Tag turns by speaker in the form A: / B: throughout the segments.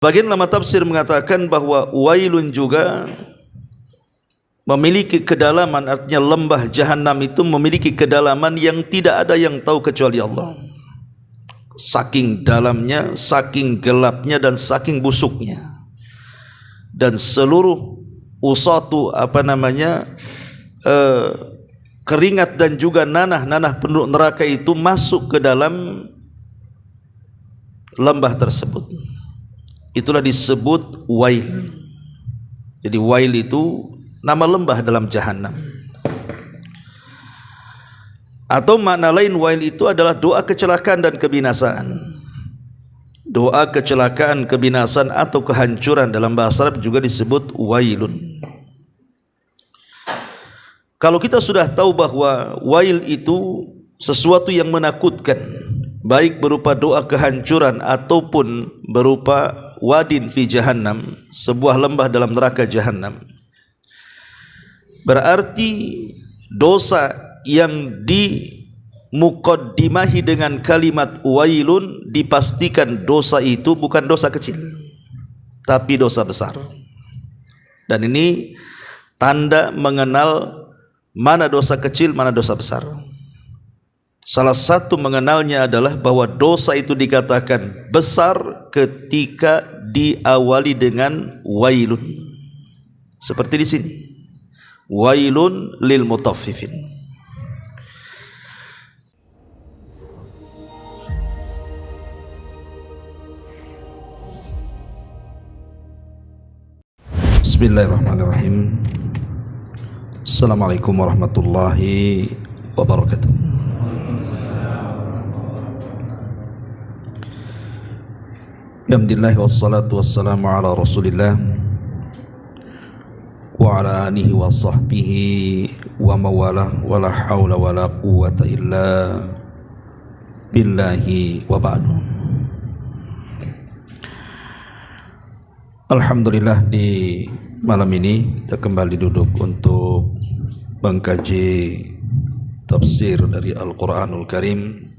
A: Bagian ulama tafsir mengatakan bahwa wailun juga memiliki kedalaman, artinya lembah Jahannam itu memiliki kedalaman yang tidak ada yang tahu kecuali Allah. Saking dalamnya, saking gelapnya dan saking busuknya. Dan seluruh usatu keringat dan juga nanah penduduk neraka itu masuk ke dalam lembah tersebut. Itulah disebut wail. Jadi wail itu nama lembah dalam Jahannam. Atau makna lain wail itu adalah doa kecelakaan dan kebinasaan. Doa kecelakaan, kebinasaan atau kehancuran dalam bahasa Arab juga disebut wailun. Kalau kita sudah tahu bahwa wail itu sesuatu yang menakutkan, baik berupa doa kehancuran ataupun berupa wadin fi jahannam, sebuah lembah dalam neraka jahannam, berarti dosa yang dimukaddimahi dengan kalimat wailun dipastikan dosa itu bukan dosa kecil, tapi dosa besar. Dan ini tanda mengenal mana dosa kecil, mana dosa besar. Salah satu mengenalnya adalah bahwa dosa itu dikatakan besar ketika diawali dengan wailun. Seperti di sini. Wailun lil mutaffifin. Bismillahirrahmanirrahim. Assalamualaikum warahmatullahi wabarakatuh. Alhamdulillah wassalatu wassalamu ala Rasulillah wa ala alihi wa sahbihi wa mawalah wa la hawla wa la quwwata illa billahi wa ba'du. Alhamdulillah, di malam ini kita kembali duduk untuk mengkaji tafsir dari Al-Quranul Karim,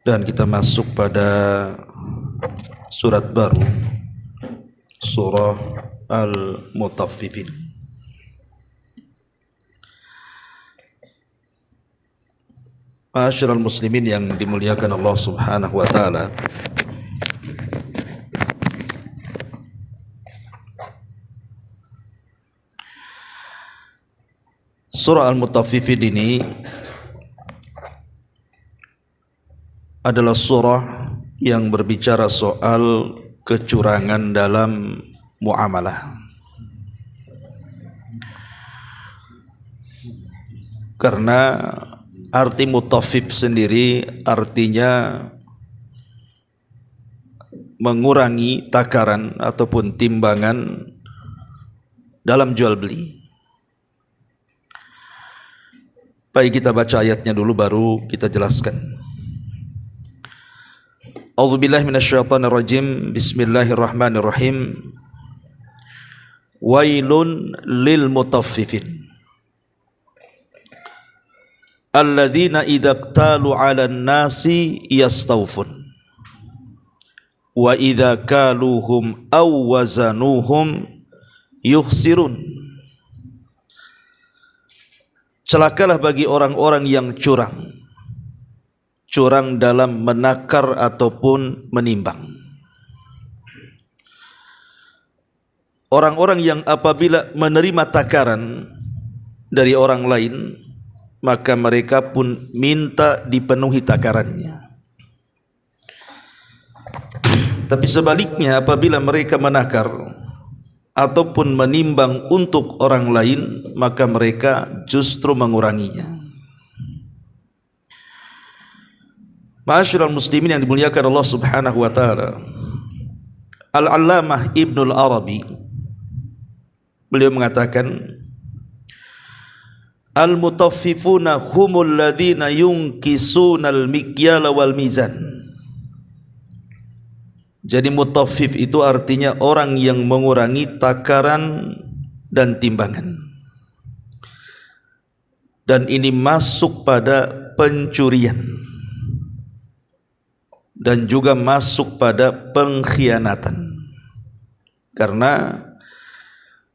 A: dan kita masuk pada surat baru, surah Al-Mutaffifin. Ma'asyiral muslimin yang dimuliakan Allah Subhanahu wa taala, surah Al-Mutaffifin ini adalah surah yang berbicara soal kecurangan dalam muamalah. Karena arti mutaffif sendiri artinya mengurangi takaran ataupun timbangan dalam jual beli. Baik, kita baca ayatnya dulu baru kita jelaskan. A'udzubillahi minasyaitonirrajim. Bismillahirrahmanirrahim. Wailun lil mutaffifin alladzina idza qtalu 'alan nasi yastawfun wa idza kaluhum aw wazanuhum yukhsirun. Celakalah bagi orang-orang yang curang dalam menakar ataupun menimbang. Orang-orang yang apabila menerima takaran dari orang lain, maka mereka pun minta dipenuhi takarannya. Tapi sebaliknya, apabila mereka menakar ataupun menimbang untuk orang lain, maka mereka justru menguranginya. Ma'asyiral muslimin yang dimuliakan Allah Subhanahu wa taala, Al-Allamah Ibnul Arabi beliau mengatakan, al-mutaffifuna humul ladzina yunkisuna al-mikyala wal mizan. Jadi mutaffif itu artinya orang yang mengurangi takaran dan timbangan. Dan ini masuk pada pencurian. dan juga masuk pada pengkhianatan. Karena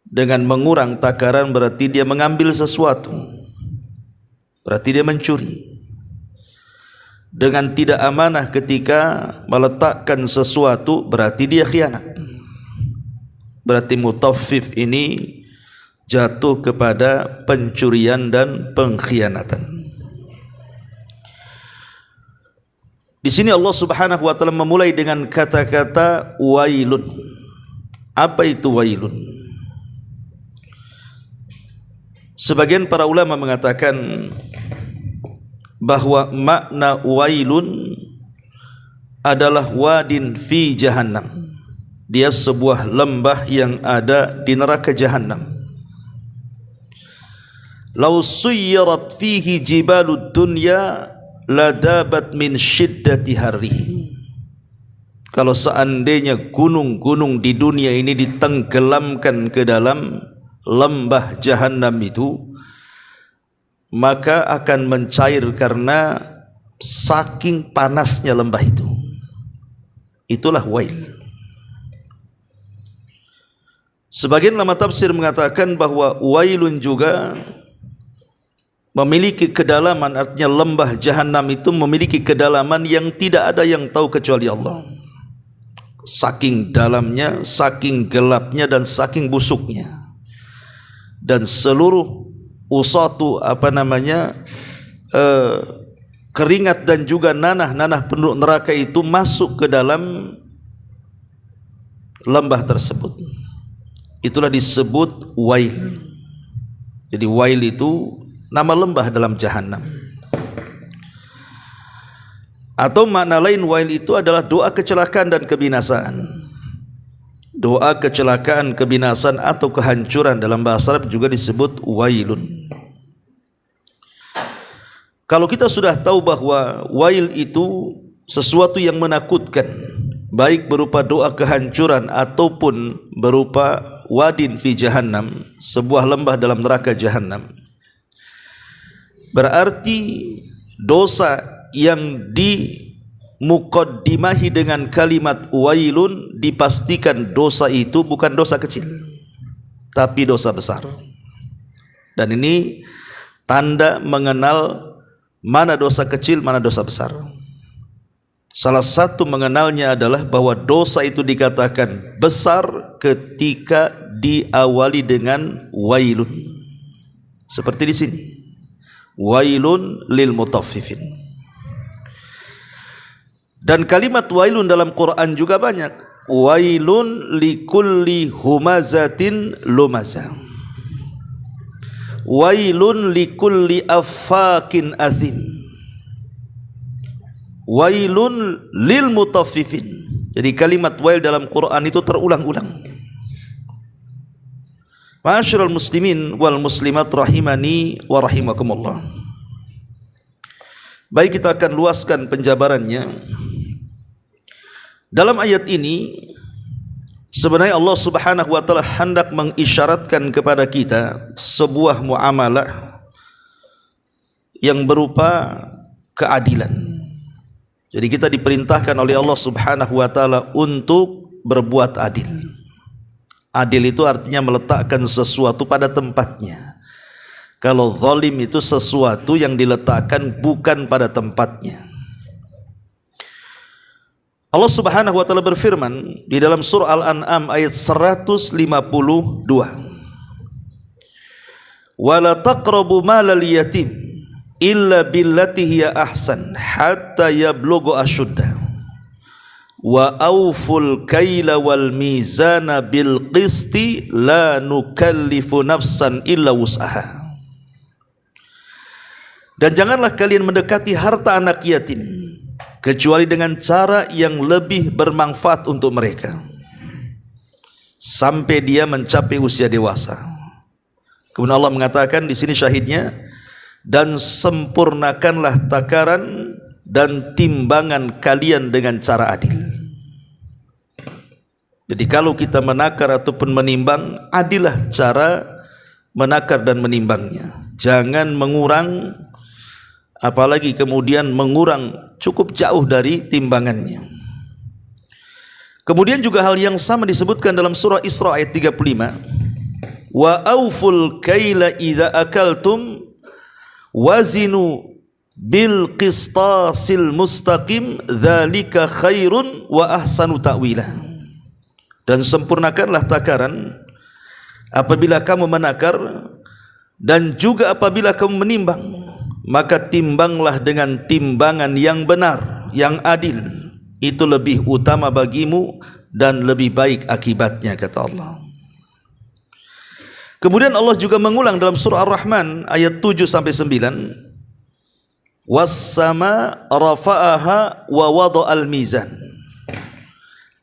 A: dengan mengurang takaran berarti dia mengambil sesuatu, berarti dia mencuri. Dengan tidak amanah ketika meletakkan sesuatu berarti dia khianat. Berarti mutaffif ini jatuh kepada pencurian dan pengkhianatan. Di sini Allah Subhanahu wa taala memulai dengan kata-kata wailun. Apa itu wailun? Sebagian para ulama mengatakan bahwa makna wailun adalah wadin fi jahannam. Dia sebuah lembah yang ada di neraka jahannam. Lau suyyirat fihi jibalud dunya ladabat min syiddati harrihi. Kalau seandainya gunung-gunung di dunia ini ditenggelamkan ke dalam lembah jahannam itu, maka akan mencair karena saking panasnya lembah itu. Itulah wail. Sebagian ulama tafsir mengatakan bahwa wailun juga memiliki kedalaman, artinya lembah jahanam itu memiliki kedalaman yang tidak ada yang tahu kecuali Allah. Saking dalamnya, saking gelapnya, dan saking busuknya. Dan seluruh usatu keringat dan juga nanah-nanah penduduk neraka itu masuk ke dalam lembah tersebut. Itulah disebut wail. Jadi wail itu nama lembah dalam jahannam. Atau makna lain wail itu adalah doa kecelakaan dan kebinasaan. Doa kecelakaan, kebinasaan atau kehancuran dalam bahasa Arab juga disebut wailun. Kalau kita sudah tahu bahwa wail itu sesuatu yang menakutkan, baik berupa doa kehancuran ataupun berupa wadin fi jahannam, sebuah lembah dalam neraka jahannam, berarti dosa yang dimukaddimahi dengan kalimat wailun dipastikan dosa itu bukan dosa kecil, tapi dosa besar. Dan ini tanda mengenal mana dosa kecil, mana dosa besar. Salah satu mengenalnya adalah bahwa dosa itu dikatakan besar ketika diawali dengan wailun. Seperti di sini, wailun lil mutaffifin. Dan kalimat wailun dalam Quran juga banyak. Wailun likulli humazatin lumazah. Wailun likulli affakin azim. Wailun lil mutaffifin. Jadi kalimat wail dalam Quran itu terulang-ulang. Ma'asyiral muslimin wal muslimat rahimani wa rahimakumullah. Baik, kita akan luaskan penjabarannya. Dalam ayat ini sebenarnya Allah Subhanahu wa taala hendak mengisyaratkan kepada kita sebuah muamalah yang berupa keadilan. Jadi kita diperintahkan oleh Allah Subhanahu wa taala untuk berbuat adil. Adil itu artinya meletakkan sesuatu pada tempatnya. Kalau zalim itu sesuatu yang diletakkan bukan pada tempatnya. Allah Subhanahu wa taala berfirman di dalam surah Al-An'am ayat 152. Wala taqrabu malal yatim illa billati hiya ahsan hatta yablugha ashuddah wa auful kaila wal mizana bil qisti la nukallifu nafsan illa wus'aha. Dan janganlah kalian mendekati harta anak yatim kecuali dengan cara yang lebih bermanfaat untuk mereka sampai dia mencapai usia dewasa. Kemudian Allah mengatakan di sini syahidnya, dan sempurnakanlah takaran dan timbangan kalian dengan cara adil. Jadi kalau kita menakar ataupun menimbang, adillah cara menakar dan menimbangnya. Jangan mengurang apalagi kemudian mengurang cukup jauh dari timbangannya. Kemudian juga hal yang sama disebutkan dalam surah Isra ayat 35. Wa auful kaila idza akaltum wazinu bil qistasil mustaqim dzalika khairun wa ahsanu ta'wila. Dan sempurnakanlah takaran apabila kamu menakar, dan juga apabila kamu menimbang, maka timbanglah dengan timbangan yang benar, yang adil. Itu lebih utama bagimu dan lebih baik akibatnya, kata Allah. Kemudian Allah juga mengulang dalam surah Ar-Rahman ayat 7 sampai 9. Was-sama rafa'aha wa wada'al mizan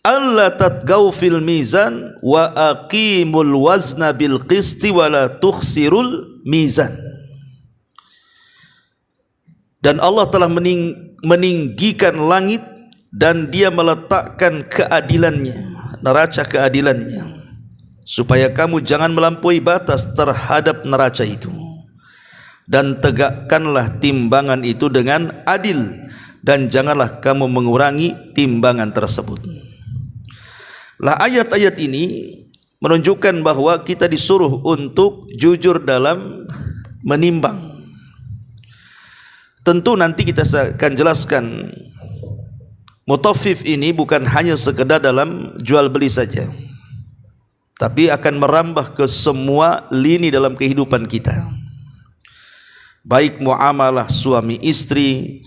A: alla tatgaw fil mizan wa aqimul wazna bil qisti wa la tukhsirul mizan. Dan Allah telah meninggikan langit dan dia meletakkan keadilannya, neraca keadilannya, supaya kamu jangan melampaui batas terhadap neraca itu. Dan tegakkanlah timbangan itu dengan adil, dan janganlah kamu mengurangi timbangan tersebut. Lah, ayat-ayat ini menunjukkan bahwa kita disuruh untuk jujur dalam menimbang. Tentu nanti kita akan jelaskan, mutaffif ini bukan hanya sekedar dalam jual beli saja, tapi akan merambah ke semua lini dalam kehidupan kita. Baik muamalah suami istri,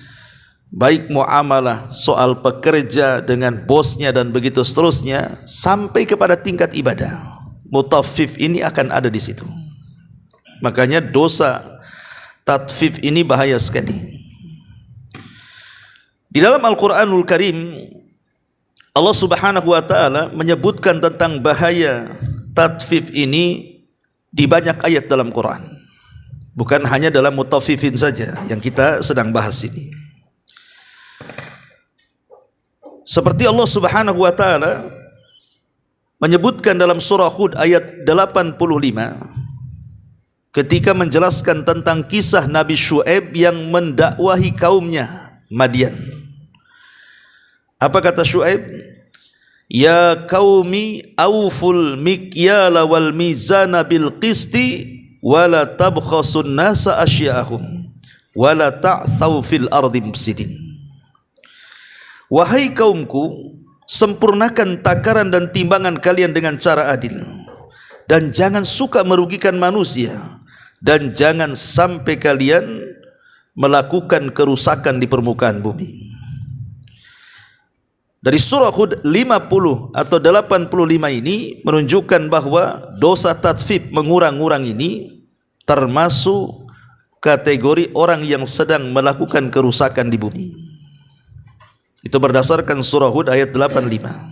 A: baik muamalah soal pekerja dengan bosnya dan begitu seterusnya, sampai kepada tingkat ibadah. Mutaffif ini akan ada di situ. Makanya dosa tatfif ini bahaya sekali. Di dalam Al-Quranul Karim, Allah Subhanahu wa ta'ala menyebutkan tentang bahaya tatfif ini di banyak ayat dalam Quran. Bukan hanya dalam mutaffifin saja yang kita sedang bahas ini. Seperti Allah Subhanahu wa ta'ala menyebutkan dalam surah Hud ayat 85, ketika menjelaskan tentang kisah Nabi Syuaib yang mendakwahi kaumnya Madian. Apa kata Syuaib? Ya qaumi auful mikyala wal mizana bil qisti wala tabkhasun nasa asya'ahum wala ta'thaw fil ardi mufsidin. Wahai kaumku, sempurnakan takaran dan timbangan kalian dengan cara adil, dan jangan suka merugikan manusia, dan jangan sampai kalian melakukan kerusakan di permukaan bumi. Dari surah Hud 50 atau 85 ini menunjukkan bahwa dosa tatfif, mengurang-urang ini termasuk kategori orang yang sedang melakukan kerusakan di bumi. Itu berdasarkan surah Hud ayat 85.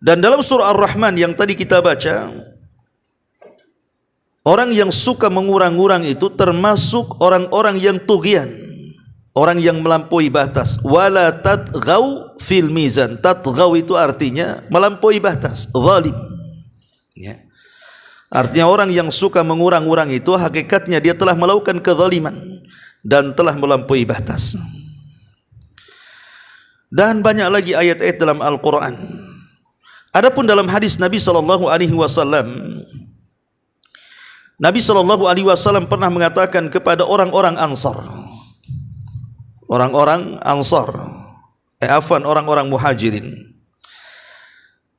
A: Dan dalam surah Ar-Rahman yang tadi kita baca, orang yang suka mengurang-urang itu termasuk orang-orang yang tughyan, orang yang melampaui batas. Wala tatghaw fil mizan. Tatghaw itu artinya melampaui batas, zalim. Ya. Artinya orang yang suka mengurang-urang itu hakikatnya dia telah melakukan kezaliman dan telah melampaui batas. Dan banyak lagi ayat-ayat dalam Al-Quran. Adapun dalam hadis Nabi SAW, Nabi SAW pernah mengatakan kepada orang-orang Ansar, orang-orang Muhajirin.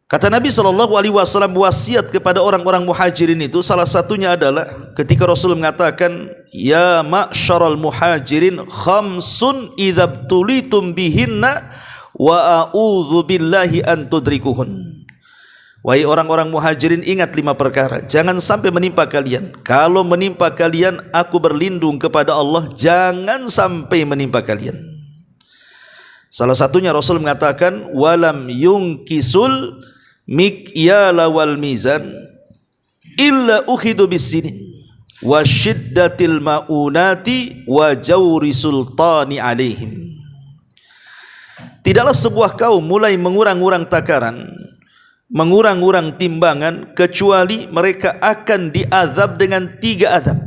A: Kata Nabi SAW wasiat kepada orang-orang Muhajirin itu, salah satunya adalah ketika Rasul mengatakan, ya ma'syaral muhajirin khamsun idzabtulitum bihinna wa a'udzu billahi an tudrikuhun. Wahai orang-orang Muhajirin, ingat 5 perkara, jangan sampai menimpa kalian. Kalau menimpa kalian, aku berlindung kepada Allah, jangan sampai menimpa kalian. Salah satunya Rasul mengatakan, walam yungkisul mikyala wal mizan illa ukhidu bisinin wa syiddatil maunati wa jawri sultani alaihim. Tidaklah sebuah kaum mulai mengurang-urang takaran, mengurang-urang timbangan, kecuali mereka akan diazab dengan 3 azab.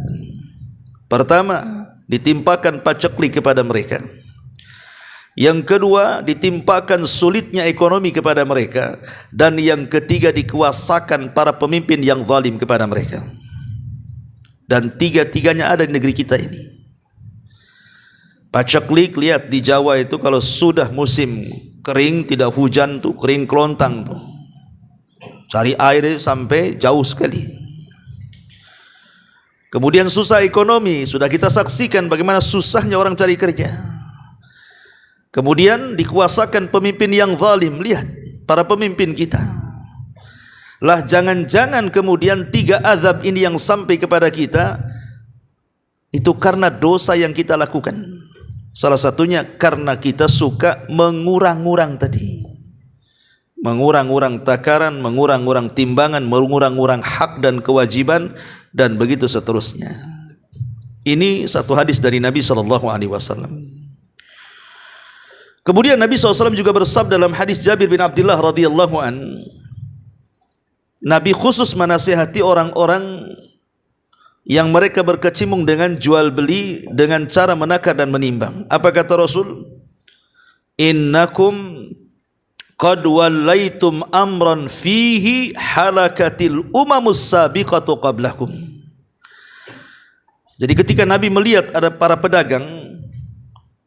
A: Pertama, ditimpakan paceklik kepada mereka. Yang kedua, ditimpakan sulitnya ekonomi kepada mereka. Dan yang ketiga, dikuasakan para pemimpin yang zalim kepada mereka. Dan tiga-tiganya ada di negeri kita ini. Paceklik, lihat di Jawa itu kalau sudah musim kering, tidak hujan tuh, kering kelontang tuh. Cari air sampai jauh sekali. Kemudian susah ekonomi, sudah kita saksikan bagaimana susahnya orang cari kerja. Kemudian dikuasakan pemimpin yang zalim. Lihat para pemimpin kita. Lah jangan-jangan kemudian 3 azab ini yang sampai kepada kita itu karena dosa yang kita lakukan. Salah satunya karena kita suka mengurang-urang tadi. Mengurang-urang takaran, mengurang-urang timbangan, mengurang-urang hak dan kewajiban, dan begitu seterusnya. Ini satu hadis dari Nabi SAW. Kemudian Nabi SAW juga bersabda dalam hadis Jabir bin Abdullah radhiyallahu an, Nabi khusus menasihati orang-orang yang mereka berkecimpung dengan jual beli dengan cara menakar dan menimbang. Apa kata Rasul? Innakum qad wallaitum amran fihi halakatil umamus sabiqatu qablakum. Jadi ketika Nabi melihat ada para pedagang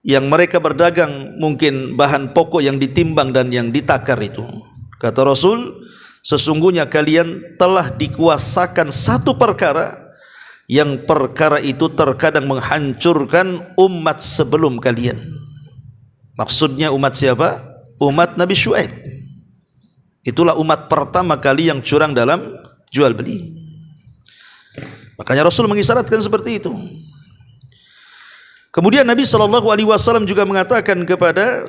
A: yang mereka berdagang mungkin bahan pokok yang ditimbang dan yang ditakar itu, kata Rasul, sesungguhnya kalian telah dikuasakan satu perkara yang perkara itu terkadang menghancurkan umat sebelum kalian. Maksudnya umat siapa? Umat Nabi Syuaib. Itulah umat pertama kali yang curang dalam jual beli. Makanya Rasul mengisyaratkan seperti itu. Kemudian Nabi SAW juga mengatakan kepada,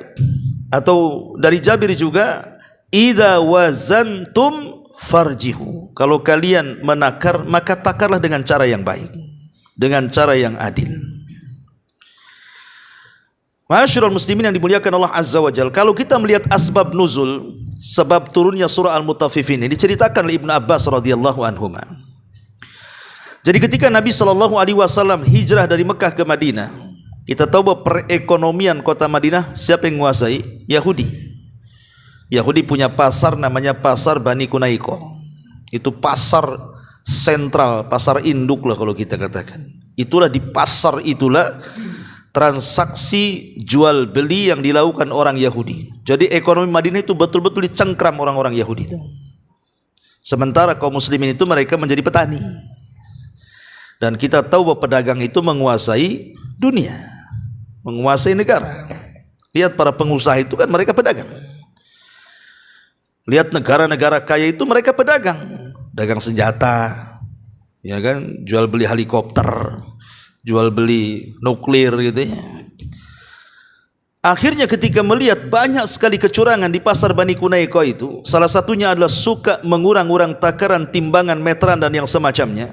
A: atau dari Jabir juga, idza wazantum farjihu. Kalau kalian menakar, maka takarlah dengan cara yang baik, dengan cara yang adil. Ma'asyiral muslimin yang dimuliakan Allah Azza wa Jalla, kalau kita melihat asbab nuzul, sebab turunnya surah Al-Mutaffifin ini diceritakan oleh Ibnu Abbas radhiyallahu anhuma. Jadi ketika Nabi SAW hijrah dari Mekah ke Madinah, kita tahu bahwa perekonomian kota Madinah siapa yang menguasai? Yahudi. Yahudi punya pasar namanya pasar Bani Kunaiko. Itu pasar sentral, pasar induk lah kalau kita katakan. Itulah di pasar itulah transaksi jual beli yang dilakukan orang Yahudi. Jadi ekonomi Madinah itu betul-betul dicengkram orang-orang Yahudi itu. Sementara kaum muslimin itu mereka menjadi petani. Dan kita tahu bahwa pedagang itu menguasai dunia, menguasai negara. Lihat para pengusaha itu kan mereka pedagang. Lihat negara-negara kaya itu mereka pedagang, dagang senjata, ya kan, jual beli helikopter, jual beli nuklir gitu ya. Akhirnya ketika melihat banyak sekali kecurangan di pasar Bani Kunaiko itu, salah satunya adalah suka mengurang-urang takaran, timbangan, meteran dan yang semacamnya.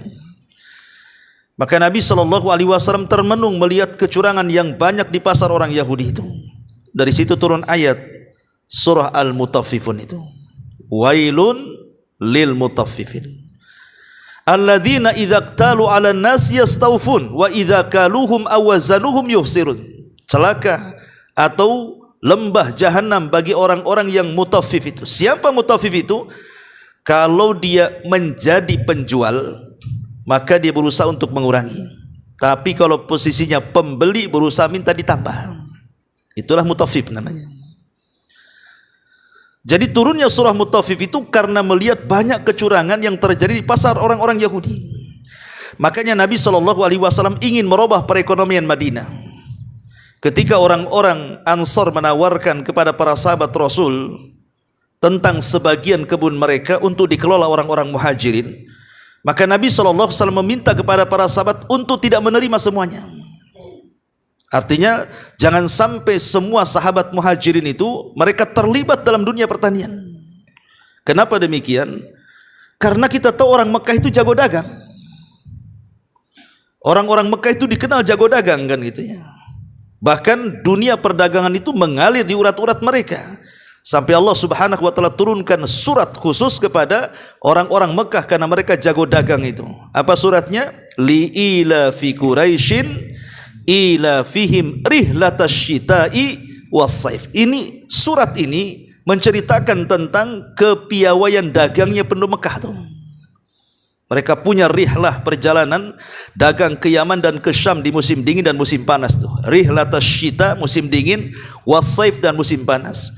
A: Maka Nabi SAW termenung melihat kecurangan yang banyak di pasar orang Yahudi itu. Dari situ turun ayat surah Al-Mutaffifun itu. Wailun lil mutaffifin. Alladzina idza qtalu 'alan nasi yastawfun wa idza kaluhum aw wazanuhum yuhsirun. Celaka atau lembah jahanam bagi orang-orang yang mutaffif itu. Siapa mutaffif itu? Kalau dia menjadi penjual, maka dia berusaha untuk mengurangi. Tapi kalau posisinya pembeli, berusaha minta ditambah. Itulah mutaffif namanya. Jadi turunnya surah Mutaffif itu karena melihat banyak kecurangan yang terjadi di pasar orang-orang Yahudi. Makanya Nabi SAW ingin merubah perekonomian Madinah. Ketika orang-orang Ansar menawarkan kepada para sahabat Rasul tentang sebagian kebun mereka untuk dikelola orang-orang Muhajirin, maka Nabi SAW meminta kepada para sahabat untuk tidak menerima semuanya. Artinya jangan sampai semua sahabat Muhajirin itu mereka terlibat dalam dunia pertanian. Kenapa demikian? Karena kita tahu orang Mekah itu jago dagang. Orang-orang Mekah itu dikenal jago dagang kan gitu ya. Bahkan dunia perdagangan itu mengalir di urat-urat mereka. Sampai Allah Subhanahu wa taala turunkan surat khusus kepada orang-orang Mekah karena mereka jago dagang itu. Apa suratnya? Li ila fi Quraisyin ila fihim rihlatasyita'i was-saif. Ini surat ini menceritakan tentang kepiawaian dagangnya penduduk Mekah tuh. Mereka punya rihlah perjalanan dagang ke Yaman dan ke Syam di musim dingin dan musim panas tuh. Rihlatasyita musim dingin, was-saif dan musim panas.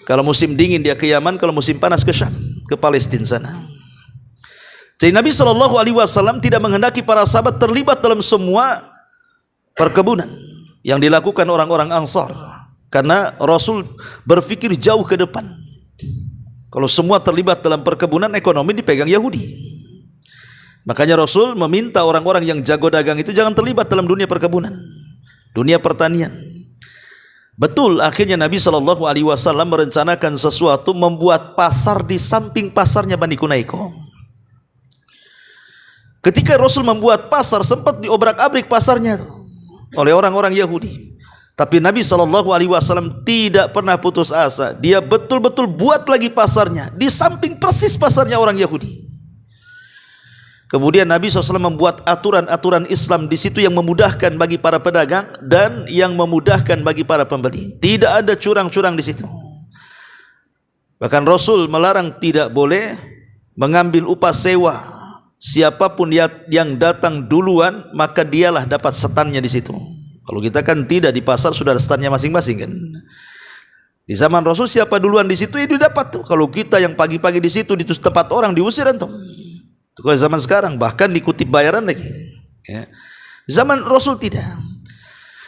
A: Kalau musim dingin dia ke Yaman, kalau musim panas ke Syam, ke Palestina sana. Jadi Nabi SAW tidak menghendaki para sahabat terlibat dalam semua perkebunan yang dilakukan orang-orang Ansar, karena Rasul berpikir jauh ke depan. Kalau semua terlibat dalam perkebunan, ekonomi dipegang Yahudi. Makanya Rasul meminta orang-orang yang jago dagang itu jangan terlibat dalam dunia perkebunan, dunia pertanian. Betul, akhirnya Nabi SAW merencanakan sesuatu, membuat pasar di samping pasarnya Bani Kunaiko. Ketika Rasul membuat pasar, sempat diobrak-abrik pasarnya oleh orang-orang Yahudi. Tapi Nabi SAW tidak pernah putus asa. Dia betul-betul buat lagi pasarnya di samping persis pasarnya orang Yahudi. Kemudian Nabi SAW membuat aturan-aturan Islam di situ yang memudahkan bagi para pedagang dan yang memudahkan bagi para pembeli. Tidak ada curang-curang di situ. Bahkan Rasul melarang tidak boleh mengambil upah sewa. Siapapun yang datang duluan, maka dialah dapat setannya di situ. Kalau kita kan tidak, di pasar sudah ada setannya masing-masing kan. Di zaman Rasul siapa duluan di situ itu dapat tuh. Kalau kita yang pagi-pagi di situ di tempat orang diusir antum. Kalau zaman sekarang bahkan dikutip bayaran lagi. Ya. Zaman Rasul tidak.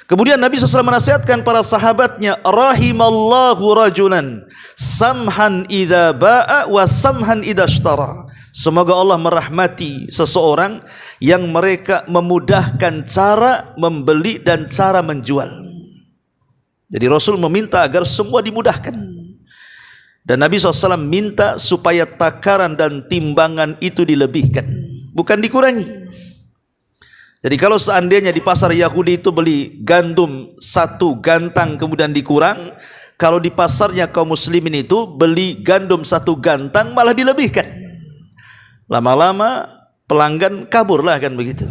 A: Kemudian Nabi SAW menasihatkan para sahabatnya, rahimallahu rajulan samhan idza ba'a wa samhan idza ishtara. Semoga Allah merahmati seseorang yang mereka memudahkan cara membeli dan cara menjual. Jadi Rasul meminta agar semua dimudahkan. Dan Nabi SAW minta supaya takaran dan timbangan itu dilebihkan, bukan dikurangi. Jadi kalau seandainya di pasar Yahudi itu beli gandum 1 gantang kemudian dikurang, kalau di pasarnya kaum muslimin itu beli gandum 1 gantang malah dilebihkan. Lama-lama pelanggan kaburlah kan begitu.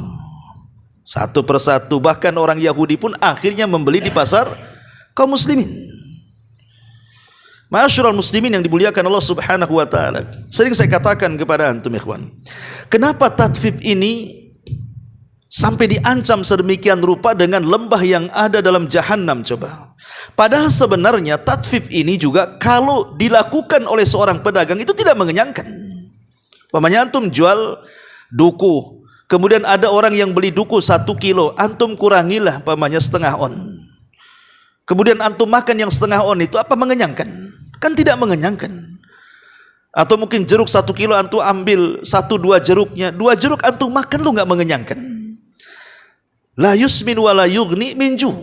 A: Satu persatu, bahkan orang Yahudi pun akhirnya membeli di pasar kaum muslimin. Ma'asyiral muslimin yang dimuliakan Allah Subhanahu wa taala. Sering saya katakan kepada antum ikhwan, kenapa tatfif ini sampai diancam sedemikian rupa dengan lembah yang ada dalam jahanam coba. Padahal sebenarnya tatfif ini juga kalau dilakukan oleh seorang pedagang itu tidak mengenyangkan. Umpamanya antum jual duku, kemudian ada orang yang beli duku 1 kilo, antum kurangilah umpamanya setengah on. Kemudian antum makan yang setengah on itu, apa mengenyangkan? Kan tidak mengenyangkan. Atau mungkin jeruk 1 kilo antum ambil 1-2 jeruknya, 2 jeruk antum makan lu nggak mengenyangkan. La yusmin wa la yughni min ju'.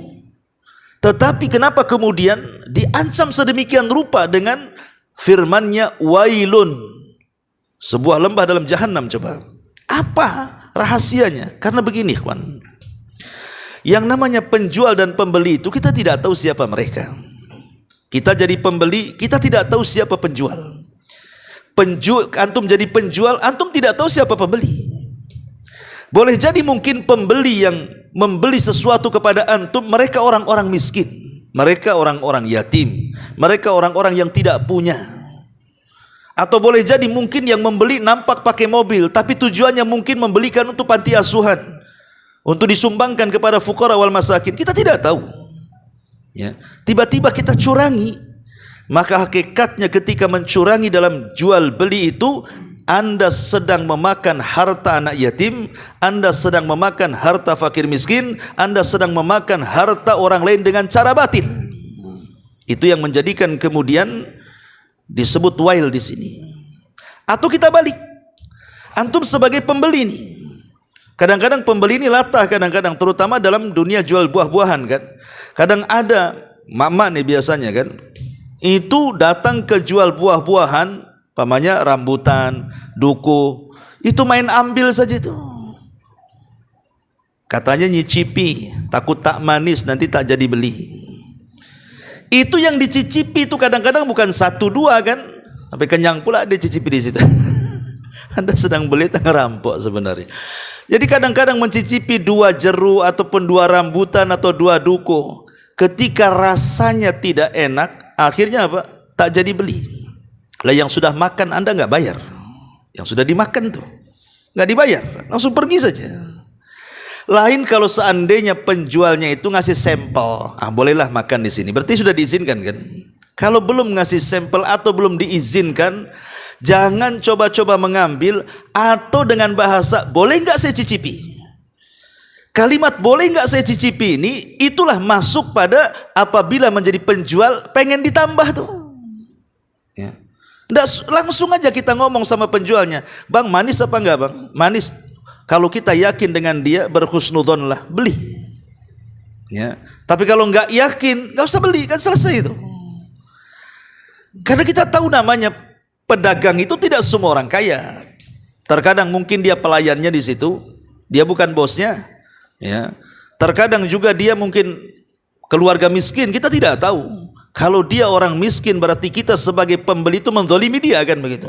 A: Tetapi kenapa kemudian diancam sedemikian rupa dengan firman-Nya wailun, sebuah lembah dalam jahanam coba. Apa rahasianya? Karena begini ikhwan, yang namanya penjual dan pembeli itu kita tidak tahu siapa mereka. Kita jadi pembeli, kita tidak tahu siapa penjual. Antum jadi penjual, antum tidak tahu siapa pembeli. Boleh jadi mungkin pembeli yang membeli sesuatu kepada antum, mereka orang-orang miskin, mereka orang-orang yatim, mereka orang-orang yang tidak punya. Atau boleh jadi mungkin yang membeli nampak pakai mobil, tapi tujuannya mungkin membelikan untuk panti asuhan, untuk disumbangkan kepada fuqara wal masakin. Kita tidak tahu. Ya, tiba-tiba kita curangi, maka hakikatnya ketika mencurangi dalam jual beli itu, Anda sedang memakan harta anak yatim, Anda sedang memakan harta fakir miskin, Anda sedang memakan harta orang lain dengan cara batil. Itu yang menjadikan kemudian disebut wail di sini. Atau kita balik, antum sebagai pembeli ini, kadang-kadang pembeli ini latah, kadang-kadang terutama dalam dunia jual buah-buahan kan. Kadang ada mama nih biasanya kan, itu datang ke jual buah-buahan, pamannya rambutan, duku, itu main ambil saja itu. Katanya nyicipi, takut tak manis nanti tak jadi beli. Itu yang dicicipi itu kadang-kadang bukan 1-2 kan, sampai kenyang pula dia cicipi di situ. Anda sedang beli tengah rampok sebenarnya. Jadi kadang-kadang mencicipi 2 jeru ataupun 2 rambutan atau 2 duko, ketika rasanya tidak enak, akhirnya apa? Tak jadi beli. Lah yang sudah makan Anda nggak bayar. Yang sudah dimakan tuh nggak dibayar, langsung pergi saja. Lain kalau seandainya penjualnya itu ngasih sampel, bolehlah makan di sini. Berarti sudah diizinkan kan? Kalau belum ngasih sampel atau belum diizinkan, jangan coba-coba mengambil, atau dengan bahasa boleh nggak saya cicipi. Kalimat boleh nggak saya cicipi ini itulah masuk pada apabila menjadi penjual pengen ditambah tuh. Ya. Nggak, langsung aja kita ngomong sama penjualnya, bang manis apa enggak bang? Manis. Kalau kita yakin dengan dia berhusnudzon lah beli. Ya. Tapi kalau nggak yakin nggak usah beli, kan selesai itu. Karena kita tahu namanya pedagang itu tidak semua orang kaya. Terkadang mungkin dia pelayannya di situ, dia bukan bosnya. Ya. Terkadang juga dia mungkin keluarga miskin, kita tidak tahu. Kalau dia orang miskin berarti kita sebagai pembeli itu menzalimi dia, kan begitu.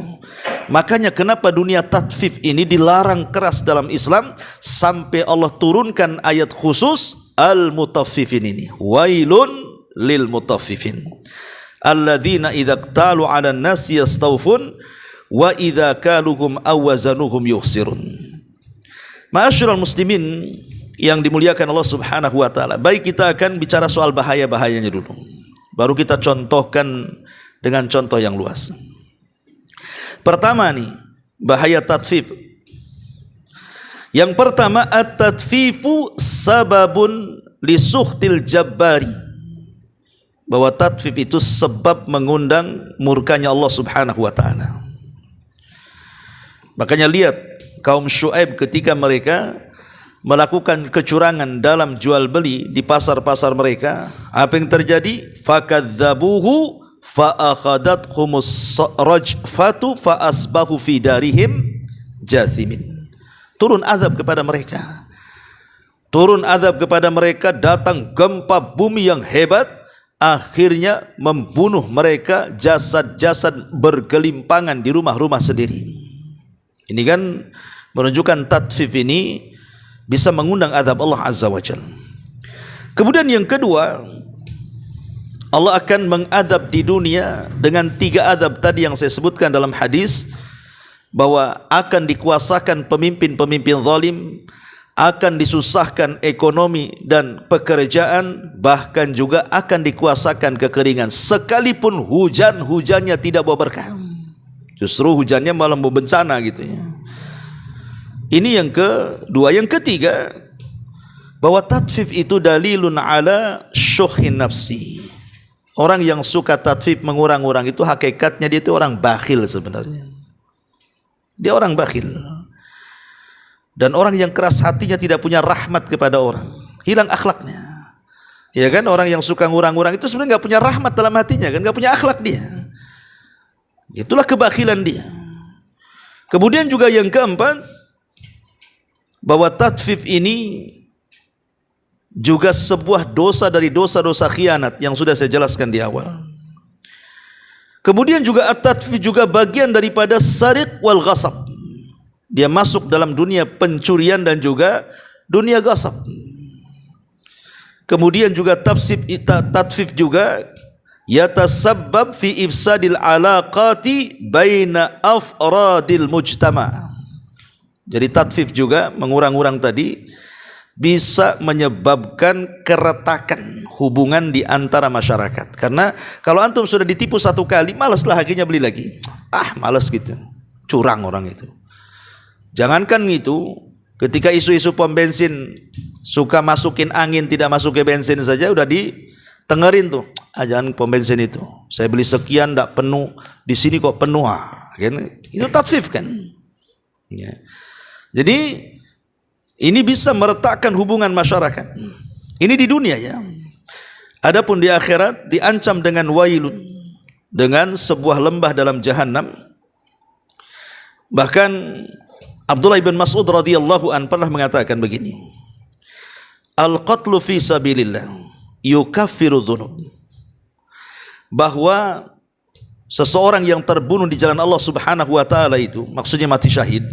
A: Makanya kenapa dunia tatfif ini dilarang keras dalam Islam, sampai Allah turunkan ayat khusus al-mutaffifin ini. Wailun lil mutaffifin. Alladzina idza qtalu 'alan nasi yastawfun wa idza kaluhum aw wazanuhum yukhsirun. Ma'asyiral muslimin yang dimuliakan Allah Subhanahu wa taala, baik kita akan bicara soal bahaya-bahayanya dulu. Baru kita contohkan dengan contoh yang luas. Pertama nih, bahaya tatfif. Yang pertama, at-tatfifu sababun li sukhtil jabbari. Bahwa tatfif itu sebab mengundang murkanya Allah Subhanahu wa taala. Makanya lihat kaum Syuaib ketika mereka melakukan kecurangan dalam jual beli di pasar-pasar mereka, apa yang terjadi? Fakadzabuhu fa akhadathhumus rajfatu fa asbahu fi darihim jathimin. Turun azab kepada mereka. Turun azab kepada mereka, datang gempa bumi yang hebat, akhirnya membunuh mereka, jasad-jasad bergelimpangan di rumah-rumah sendiri. Ini kan menunjukkan tatfif ini bisa mengundang azab Allah Azza wa Jalla. Kemudian yang kedua, Allah akan mengadab di dunia dengan 3 azab tadi yang saya sebutkan dalam hadis, bahwa akan dikuasakan pemimpin-pemimpin zalim, akan disusahkan ekonomi dan pekerjaan, bahkan juga akan dikuasakan kekeringan. Sekalipun hujannya tidak bawa berkah, justru hujannya malah membawa bencana gitu ya. Ini yang kedua. Yang ketiga, bahwa tatfif itu dalilun ala syuhin nafsi. Orang yang suka tatfif, mengurang-urang, itu hakikatnya dia itu orang bakhil sebenarnya. Dia orang bakhil. Dan orang yang keras hatinya tidak punya rahmat kepada orang, hilang akhlaknya. Ya kan, orang yang suka ngurang-ngurang itu sebenarnya nggak punya rahmat dalam hatinya, kan, nggak punya akhlak dia. Itulah kebakhilan dia. Kemudian juga yang keempat, bahwa tatfif ini juga sebuah dosa dari dosa-dosa khianat yang sudah saya jelaskan di awal. Kemudian juga at-tatfif juga bagian daripada sariq wal ghasab. Dia masuk dalam dunia pencurian dan juga dunia ghasab. Kemudian juga tatfif juga yatasabbab fi ifsadil alaqati baina afradil mujtama'. Jadi tatfif juga, mengurang-urang tadi, bisa menyebabkan keretakan hubungan di antara masyarakat. Karena kalau antum sudah ditipu 1 kali, malaslah akhirnya beli lagi. Malas gitu. Curang orang itu. Jangankan gitu, ketika isu-isu pom bensin suka masukin angin, tidak masuk ke bensin saja udah ditengerin tuh. Jangan pom bensin itu. Saya beli sekian enggak penuh, di sini kok penuh. Itu tatfif kan? Ya. Jadi ini bisa meretakkan hubungan masyarakat. Ini di dunia ya. Adapun di akhirat diancam dengan wailun, dengan sebuah lembah dalam jahanam. Bahkan Abdullah bin Mas'ud radhiyallahu an pernah mengatakan begini, al-qatlu fi sabilillah yukaffiru dzunub. Bahwa seseorang yang terbunuh di jalan Allah Subhanahu wa taala itu, maksudnya mati syahid,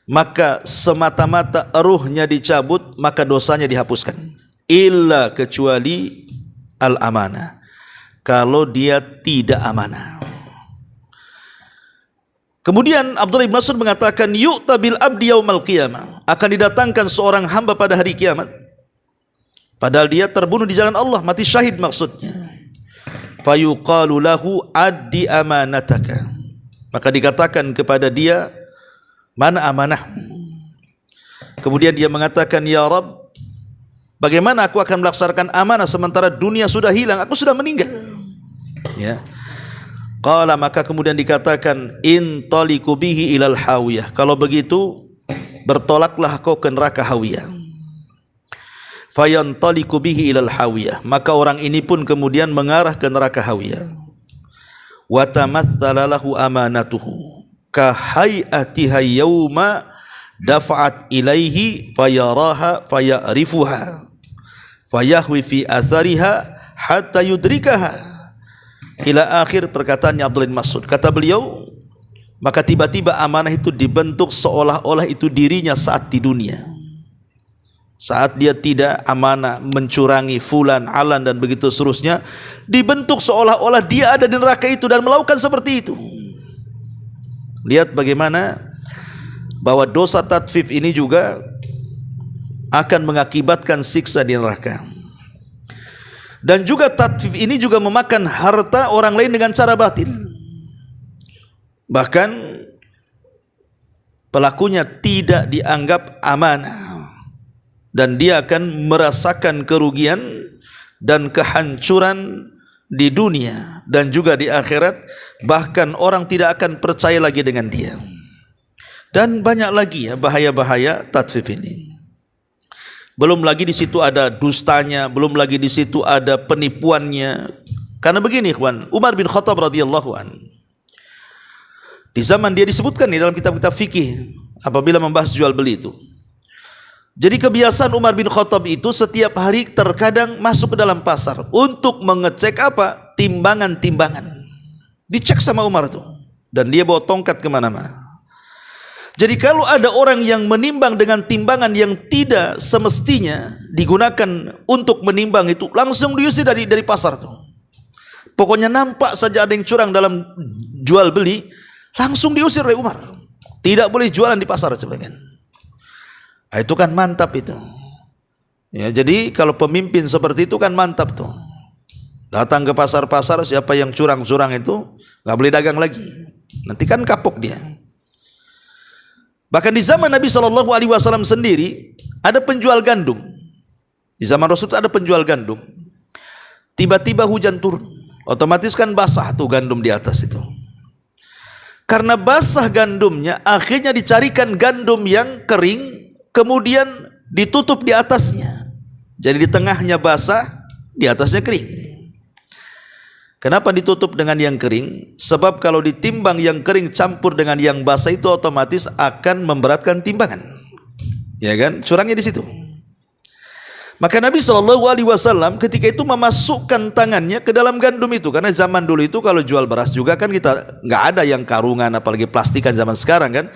A: maka semata-mata ruhnya dicabut, maka dosanya dihapuskan. Illa kecuali al-amanah, kalau dia tidak amanah. Kemudian Abdullah bin Mas'ud mengatakan, yu'ta bil abdi yaumal qiyamah, akan didatangkan seorang hamba pada hari kiamat, padahal dia terbunuh di jalan Allah, mati syahid maksudnya. Fayuqalu lahu addi amanataka, maka dikatakan kepada dia, mana amanahmu? Kemudian dia mengatakan, ya Rabb, bagaimana aku akan melaksanakan amanah sementara dunia sudah hilang, aku sudah meninggal. Ya. Qala, maka kemudian dikatakan, intaliqu bihi ilal hawiyah, kalau begitu bertolaklah kau ke neraka hawiyah. Fayantaliqu bihi ilal hawiyah, maka orang ini pun kemudian mengarah ke neraka hawiyah. Wa tamatsala lahu amanatuhu ka hay'atiha yauma dafa'at ilaihi fayaraha fayarifuha fayahwi fi athariha hatta yudrikaha, ila akhir perkataannya Abdullah bin Mas'ud. Kata beliau, maka tiba-tiba amanah itu dibentuk seolah-olah itu dirinya saat di dunia. Saat dia tidak amanah, mencurangi fulan, alan dan begitu seterusnya, dibentuk seolah-olah dia ada di neraka itu dan melakukan seperti itu. Lihat bagaimana bahwa dosa tatfif ini juga akan mengakibatkan siksa di neraka. Dan juga tatfif ini juga memakan harta orang lain dengan cara batil. Bahkan pelakunya tidak dianggap amanah, dan dia akan merasakan kerugian dan kehancuran di dunia dan juga di akhirat. Bahkan orang tidak akan percaya lagi dengan dia. Dan banyak lagi ya bahaya-bahaya tatfif ini. Belum lagi di situ ada dustanya, belum lagi di situ ada penipuannya. Karena begini, ikhwan, Umar bin Khattab radhiyallahu an, di zaman dia disebutkan di dalam kitab-kitab fikih apabila membahas jual beli itu. Jadi kebiasaan Umar bin Khattab itu setiap hari terkadang masuk ke dalam pasar untuk mengecek apa? Timbangan-timbangan. Dicek sama Umar itu, dan dia bawa tongkat kemana-mana. Jadi kalau ada orang yang menimbang dengan timbangan yang tidak semestinya digunakan untuk menimbang itu, langsung diusir dari pasar tuh. Pokoknya nampak saja ada yang curang dalam jual beli, langsung diusir oleh Umar. Tidak boleh jualan di pasar sebagian. Nah, itu kan mantap itu. Ya, jadi kalau pemimpin seperti itu kan mantap tuh. Datang ke pasar-pasar, siapa yang curang-curang itu nggak boleh dagang lagi. Nanti kan kapok dia. Bahkan di zaman Nabi SAW sendiri ada penjual gandum. Di zaman Rasul ada penjual gandum. Tiba-tiba hujan turun, otomatis kan basah tuh gandum di atas itu. Karena basah gandumnya, akhirnya dicarikan gandum yang kering, kemudian ditutup di atasnya. Jadi di tengahnya basah, di atasnya kering. Kenapa ditutup dengan yang kering? Sebab kalau ditimbang yang kering campur dengan yang basah itu otomatis akan memberatkan timbangan. Ya kan? Curangnya di situ. Maka Nabi SAW ketika itu memasukkan tangannya ke dalam gandum itu, karena zaman dulu itu kalau jual beras juga kan kita nggak ada yang karungan, apalagi plastikan zaman sekarang kan.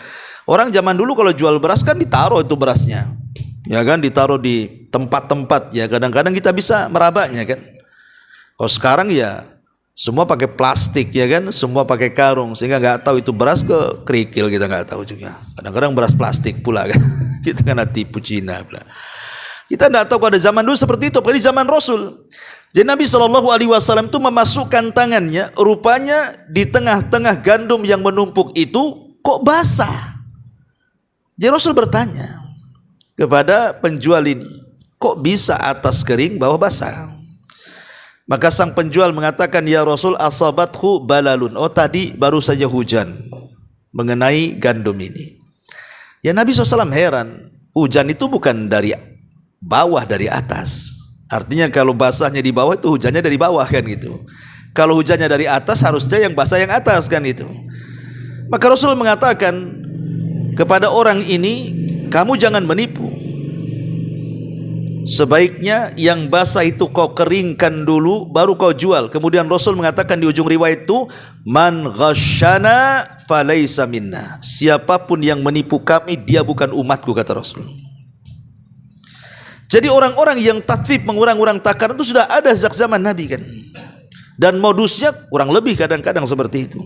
A: Orang zaman dulu kalau jual beras kan ditaruh itu berasnya, ya kan, ditaruh di tempat-tempat ya. Kadang-kadang kita bisa merabanya kan. Kalau sekarang ya semua pakai plastik ya kan, semua pakai karung, sehingga nggak tahu itu beras ke kerikil, kita nggak tahu juga. Kadang-kadang beras plastik pula kan, kita kena tipu Cina pula. Kita nggak tahu pada zaman dulu seperti itu, pada zaman Rasul. Jadi Nabi SAW itu memasukkan tangannya, rupanya di tengah-tengah gandum yang menumpuk itu kok basah. Jadi Rasul bertanya kepada penjual ini, kok bisa atas kering bawah basah? Maka sang penjual mengatakan, ya Rasul, asabathu balalun. Oh, tadi baru saja hujan mengenai gandum ini. Ya Nabi SAW heran, hujan itu bukan dari bawah, dari atas. Artinya kalau basahnya di bawah itu hujannya dari bawah kan gitu. Kalau hujannya dari atas harusnya yang basah yang atas kan itu. Maka Rasul mengatakan kepada orang ini, kamu jangan menipu. Sebaiknya yang basah itu kau keringkan dulu baru kau jual. Kemudian Rasul mengatakan di ujung riwayat itu, Man ghasyana falaysa minna. Siapapun yang menipu kami, dia bukan umatku, kata Rasul. Jadi orang-orang yang tatfif, mengurang-urang takaran itu sudah ada sejak zaman Nabi kan. Dan modusnya kurang lebih kadang-kadang seperti itu.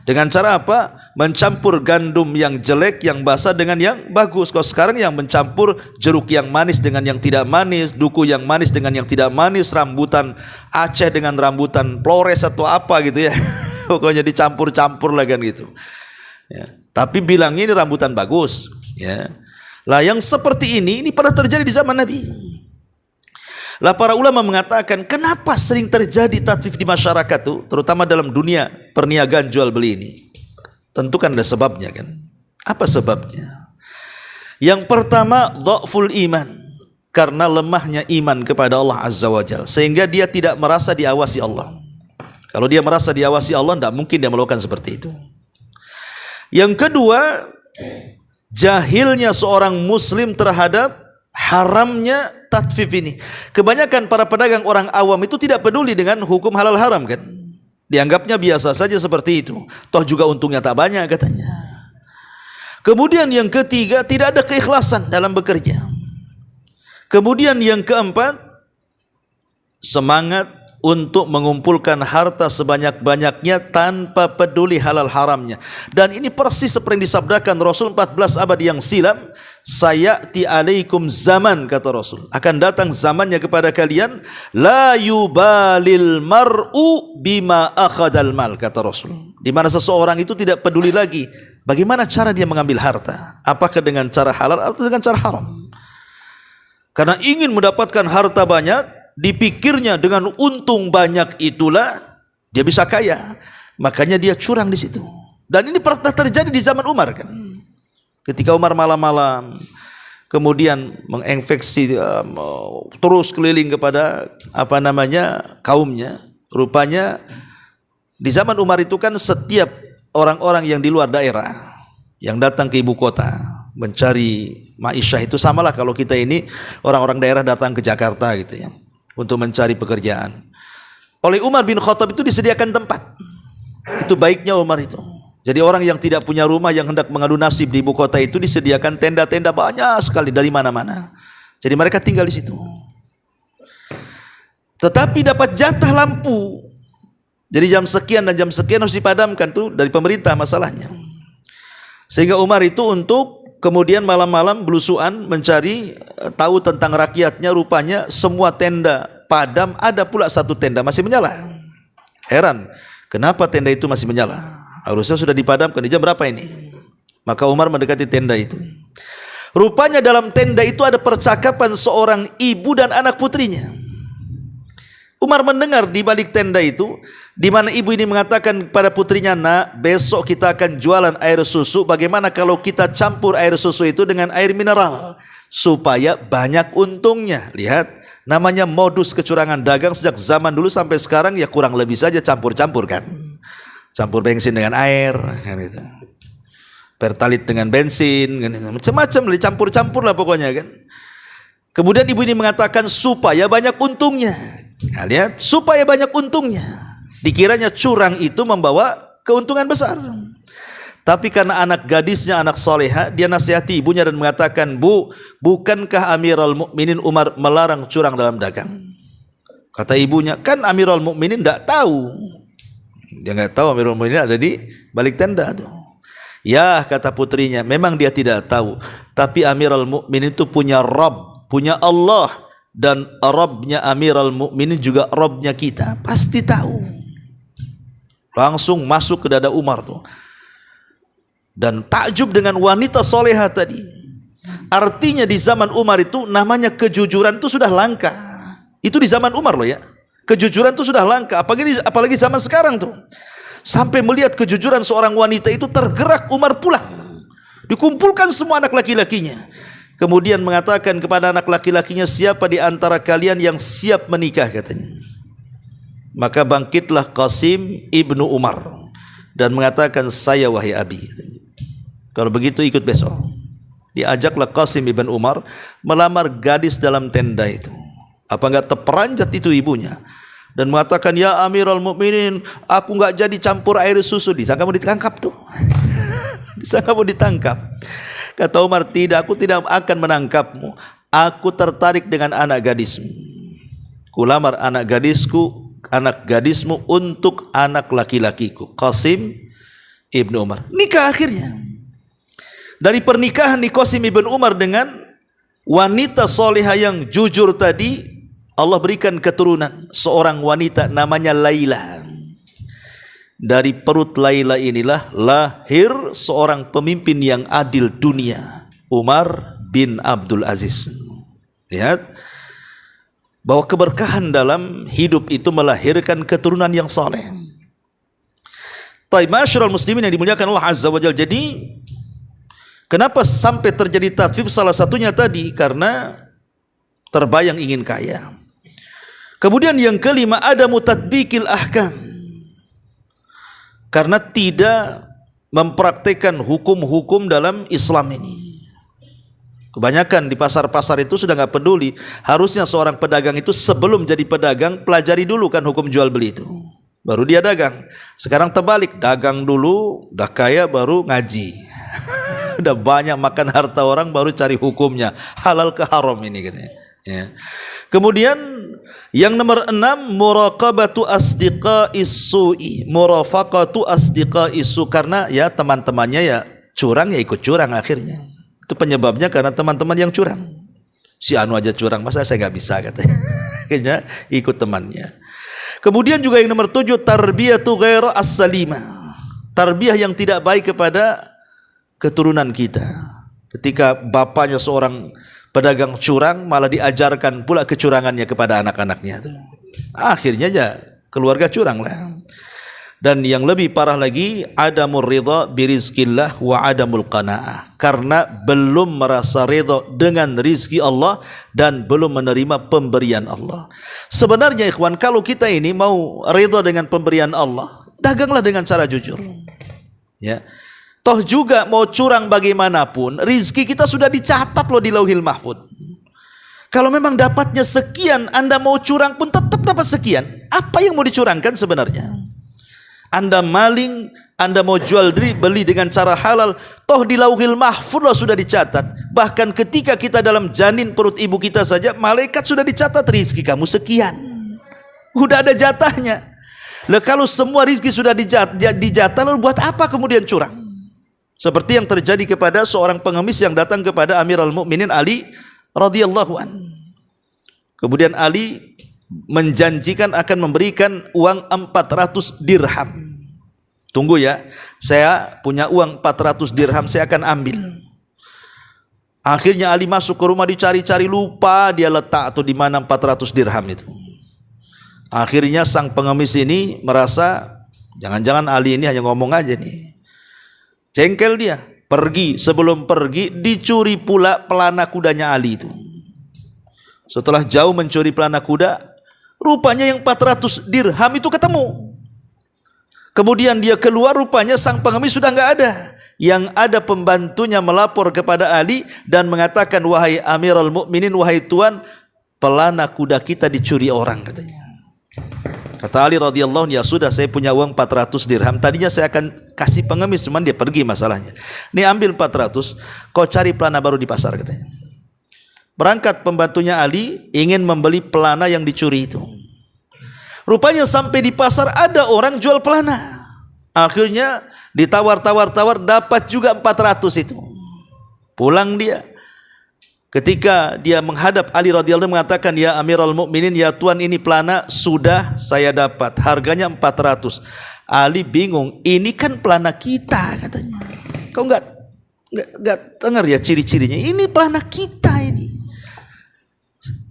A: Dengan cara apa? Mencampur gandum yang jelek, yang basah dengan yang bagus. Kalau sekarang yang mencampur jeruk yang manis dengan yang tidak manis, duku yang manis dengan yang tidak manis, rambutan Aceh dengan rambutan Flores atau apa gitu ya. Pokoknya dicampur-campur lah kan gitu. Ya. Tapi bilangnya ini rambutan bagus. Ya. Lah yang seperti ini pernah terjadi di zaman Nabi. Lah para ulama mengatakan kenapa sering terjadi tatfif di masyarakat tuh, terutama dalam dunia perniagaan jual beli ini. Tentu kan ada sebabnya kan. Apa sebabnya? Yang pertama, dha'ful iman, karena lemahnya iman kepada Allah Azza wa Jalla, sehingga dia tidak merasa diawasi Allah. Kalau dia merasa diawasi Allah, tidak mungkin dia melakukan seperti itu. Yang kedua, jahilnya seorang muslim terhadap haramnya tatfif ini. Kebanyakan para pedagang orang awam itu tidak peduli dengan hukum halal haram kan. Dianggapnya biasa saja seperti itu. Toh juga untungnya tak banyak katanya. Kemudian yang ketiga, tidak ada keikhlasan dalam bekerja. Kemudian yang keempat, semangat untuk mengumpulkan harta sebanyak-banyaknya tanpa peduli halal haramnya. Dan ini persis seperti yang disabdakan Rasul 14 abad yang silam, sayati alaikum zaman, kata Rasul, akan datang zamannya kepada kalian, la yubalil mar'u bima akhadal mal, kata Rasul, di mana seseorang itu tidak peduli lagi bagaimana cara dia mengambil harta, apakah dengan cara halal atau dengan cara haram. Karena ingin mendapatkan harta banyak, dipikirnya dengan untung banyak itulah dia bisa kaya, makanya dia curang di situ. Dan ini pernah terjadi di zaman Umar kan. Ketika Umar malam-malam kemudian menginfeksi terus keliling kepada kaumnya. Rupanya di zaman Umar itu kan setiap orang-orang yang di luar daerah yang datang ke ibu kota mencari ma'isyah itu samalah kalau kita ini orang-orang daerah datang ke Jakarta gitu ya, untuk mencari pekerjaan. Oleh Umar bin Khattab itu disediakan tempat. Itu baiknya Umar itu. Jadi orang yang tidak punya rumah, yang hendak mengadu nasib di ibu kota itu disediakan tenda-tenda banyak sekali dari mana-mana. Jadi mereka tinggal di situ. Tetapi dapat jatah lampu. Jadi jam sekian dan jam sekian harus dipadamkan tuh dari pemerintah masalahnya. Sehingga Umar itu untuk kemudian malam-malam belusuan mencari tahu tentang rakyatnya, rupanya semua tenda padam, ada pula satu tenda masih menyala. Heran, kenapa tenda itu masih menyala? Harusnya sudah dipadamkan. Di jam berapa ini? Maka Umar mendekati tenda itu. Rupanya dalam tenda itu ada percakapan seorang ibu dan anak putrinya. Umar mendengar di balik tenda itu, di mana ibu ini mengatakan kepada putrinya, nak, besok kita akan jualan air susu. Bagaimana kalau kita campur air susu itu dengan air mineral supaya banyak untungnya? Lihat, namanya modus kecurangan dagang sejak zaman dulu sampai sekarang ya kurang lebih saja campur-campur kan. Campur bensin dengan air kan itu. Pertalit dengan bensin kan, macam-macam dicampur-campur lah pokoknya kan. Kemudian ibu ini mengatakan supaya banyak untungnya. Nah, lihat, supaya banyak untungnya. Dikiranya curang itu membawa keuntungan besar. Tapi karena anak gadisnya anak soleha, dia nasihati ibunya dan mengatakan, Bu, bukankah Amirul Mukminin Umar melarang curang dalam dagang? Kata ibunya, kan Amirul Mukminin tidak tahu. Dia nggak tahu Amirul Mukminin ada di balik tenda tuh. Ya, kata putrinya, memang dia tidak tahu, tapi Amirul Mukminin itu punya Rabb, punya Allah, dan Rabbnya Amirul Mukminin juga Rabbnya kita, pasti tahu. Langsung masuk ke dada Umar tuh. Dan takjub dengan wanita soleha tadi. Artinya di zaman Umar itu namanya kejujuran itu sudah langka. Itu di zaman Umar loh ya. Kejujuran itu sudah langka, apalagi zaman sekarang tuh. Sampai melihat kejujuran seorang wanita itu tergerak Umar pulang. Dikumpulkan semua anak laki-lakinya. Kemudian mengatakan kepada anak laki-lakinya, siapa di antara kalian yang siap menikah katanya. Maka bangkitlah Qasim ibnu Umar dan mengatakan, saya wahai abi. Kalau begitu ikut besok. Diajaklah Qasim ibnu Umar melamar gadis dalam tenda itu. Apa enggak terperanjat itu ibunya. dan mengatakan, ya Amirul Mukminin, aku nggak jadi campur air susu. Disangka mau ditangkap tuh. Disangka mau ditangkap. Kata Umar, tidak, aku tidak akan menangkapmu. Aku tertarik dengan anak gadismu. Kulamar anak gadismu untuk anak laki-lakiku, Qasim ibnu Umar. Nikah akhirnya. Dari pernikahan nih Qasim ibnu Umar dengan wanita solehah yang jujur tadi, Allah berikan keturunan seorang wanita namanya Laila. Dari perut Laila inilah lahir seorang pemimpin yang adil dunia, Umar bin Abdul Aziz. Lihat bahwa keberkahan dalam hidup itu melahirkan keturunan yang saleh. Taib, ma'asyiral muslimin yang dimuliakan Allah Azza wa Jalla. Jadi kenapa sampai terjadi tatfif? Salah satunya tadi karena terbayang ingin kaya. Kemudian yang kelima, ada mutatbikil ahkam, karena tidak mempraktekkan hukum-hukum dalam Islam ini. Kebanyakan di pasar-pasar itu sudah nggak peduli. Harusnya seorang pedagang itu sebelum jadi pedagang pelajari dulu kan hukum jual beli itu, baru dia dagang. Sekarang terbalik, dagang dulu, udah kaya baru ngaji. Udah banyak makan harta orang baru cari hukumnya, halal ke haram ini katanya. Ya. Kemudian yang nomor 6, muraqabatu asdiqais su'i, murafaqatu asdiqais su, karena ya teman-temannya ya curang, ya ikut curang akhirnya. Itu penyebabnya karena teman-teman yang curang. Si Anu aja curang, masa saya nggak bisa katanya. Akhirnya ikut temannya. Kemudian juga yang nomor 7, tarbiyatu ghaira as-salimah, tarbiyah yang tidak baik kepada keturunan kita. Ketika bapaknya seorang pedagang curang, malah diajarkan pula kecurangannya kepada anak-anaknya. Akhirnya ya keluarga curang lah. Dan yang lebih parah lagi, adamur ridha birizkillah wa adamul qanaah, karena belum merasa ridha dengan rizki Allah dan belum menerima pemberian Allah. Sebenarnya ikhwan, kalau kita ini mau ridha dengan pemberian Allah, daganglah dengan cara jujur. Ya. Toh juga mau curang bagaimanapun, rizki kita sudah dicatat loh di Lauhil Mahfud. Kalau memang dapatnya sekian, Anda mau curang pun tetap dapat sekian. Apa yang mau dicurangkan sebenarnya? Anda maling, Anda mau jual beli dengan cara halal, toh di Lauhil Mahfuz lah sudah dicatat. Bahkan ketika kita dalam janin perut ibu kita saja, malaikat sudah dicatat rizki kamu sekian. Udah ada jatahnya. Lah kalau semua rizki sudah dijatah, lalu buat apa kemudian curang? Seperti yang terjadi kepada seorang pengemis yang datang kepada Amirul Mukminin Ali radhiyallahu an. Kemudian Ali menjanjikan akan memberikan uang 400 dirham. Tunggu ya, saya punya uang 400 dirham, saya akan ambil. Akhirnya Ali masuk ke rumah, dicari-cari, lupa dia letak atau di mana 400 dirham itu. Akhirnya sang pengemis ini merasa jangan-jangan Ali ini hanya ngomong aja nih. Jengkel dia, pergi, sebelum pergi dicuri pula pelana kudanya Ali itu. Setelah jauh mencuri pelana kuda, rupanya yang 400 dirham itu ketemu. Kemudian dia keluar, rupanya sang pengemis sudah nggak ada. Yang ada pembantunya melapor kepada Ali dan mengatakan, wahai Amirul Mukminin, wahai Tuan, pelana kuda kita dicuri orang katanya. Kata Ali radhiyallahu anhu, ya sudah, saya punya uang 400 dirham. Tadinya saya akan kasih pengemis, cuman dia pergi masalahnya. Nih ambil 400, kau cari pelana baru di pasar katanya. Berangkat pembantunya Ali ingin membeli pelana yang dicuri itu. Rupanya sampai di pasar ada orang jual pelana. Akhirnya ditawar-tawar dapat juga 400 itu. Pulang dia. Ketika dia menghadap Ali radhiyallahu anhu mengatakan, ya Amirul Mukminin, ya Tuan, ini pelana sudah saya dapat, harganya 400. Ali bingung, ini kan pelana kita katanya. Kau enggak dengar ya ciri-cirinya? Ini pelana kita ini.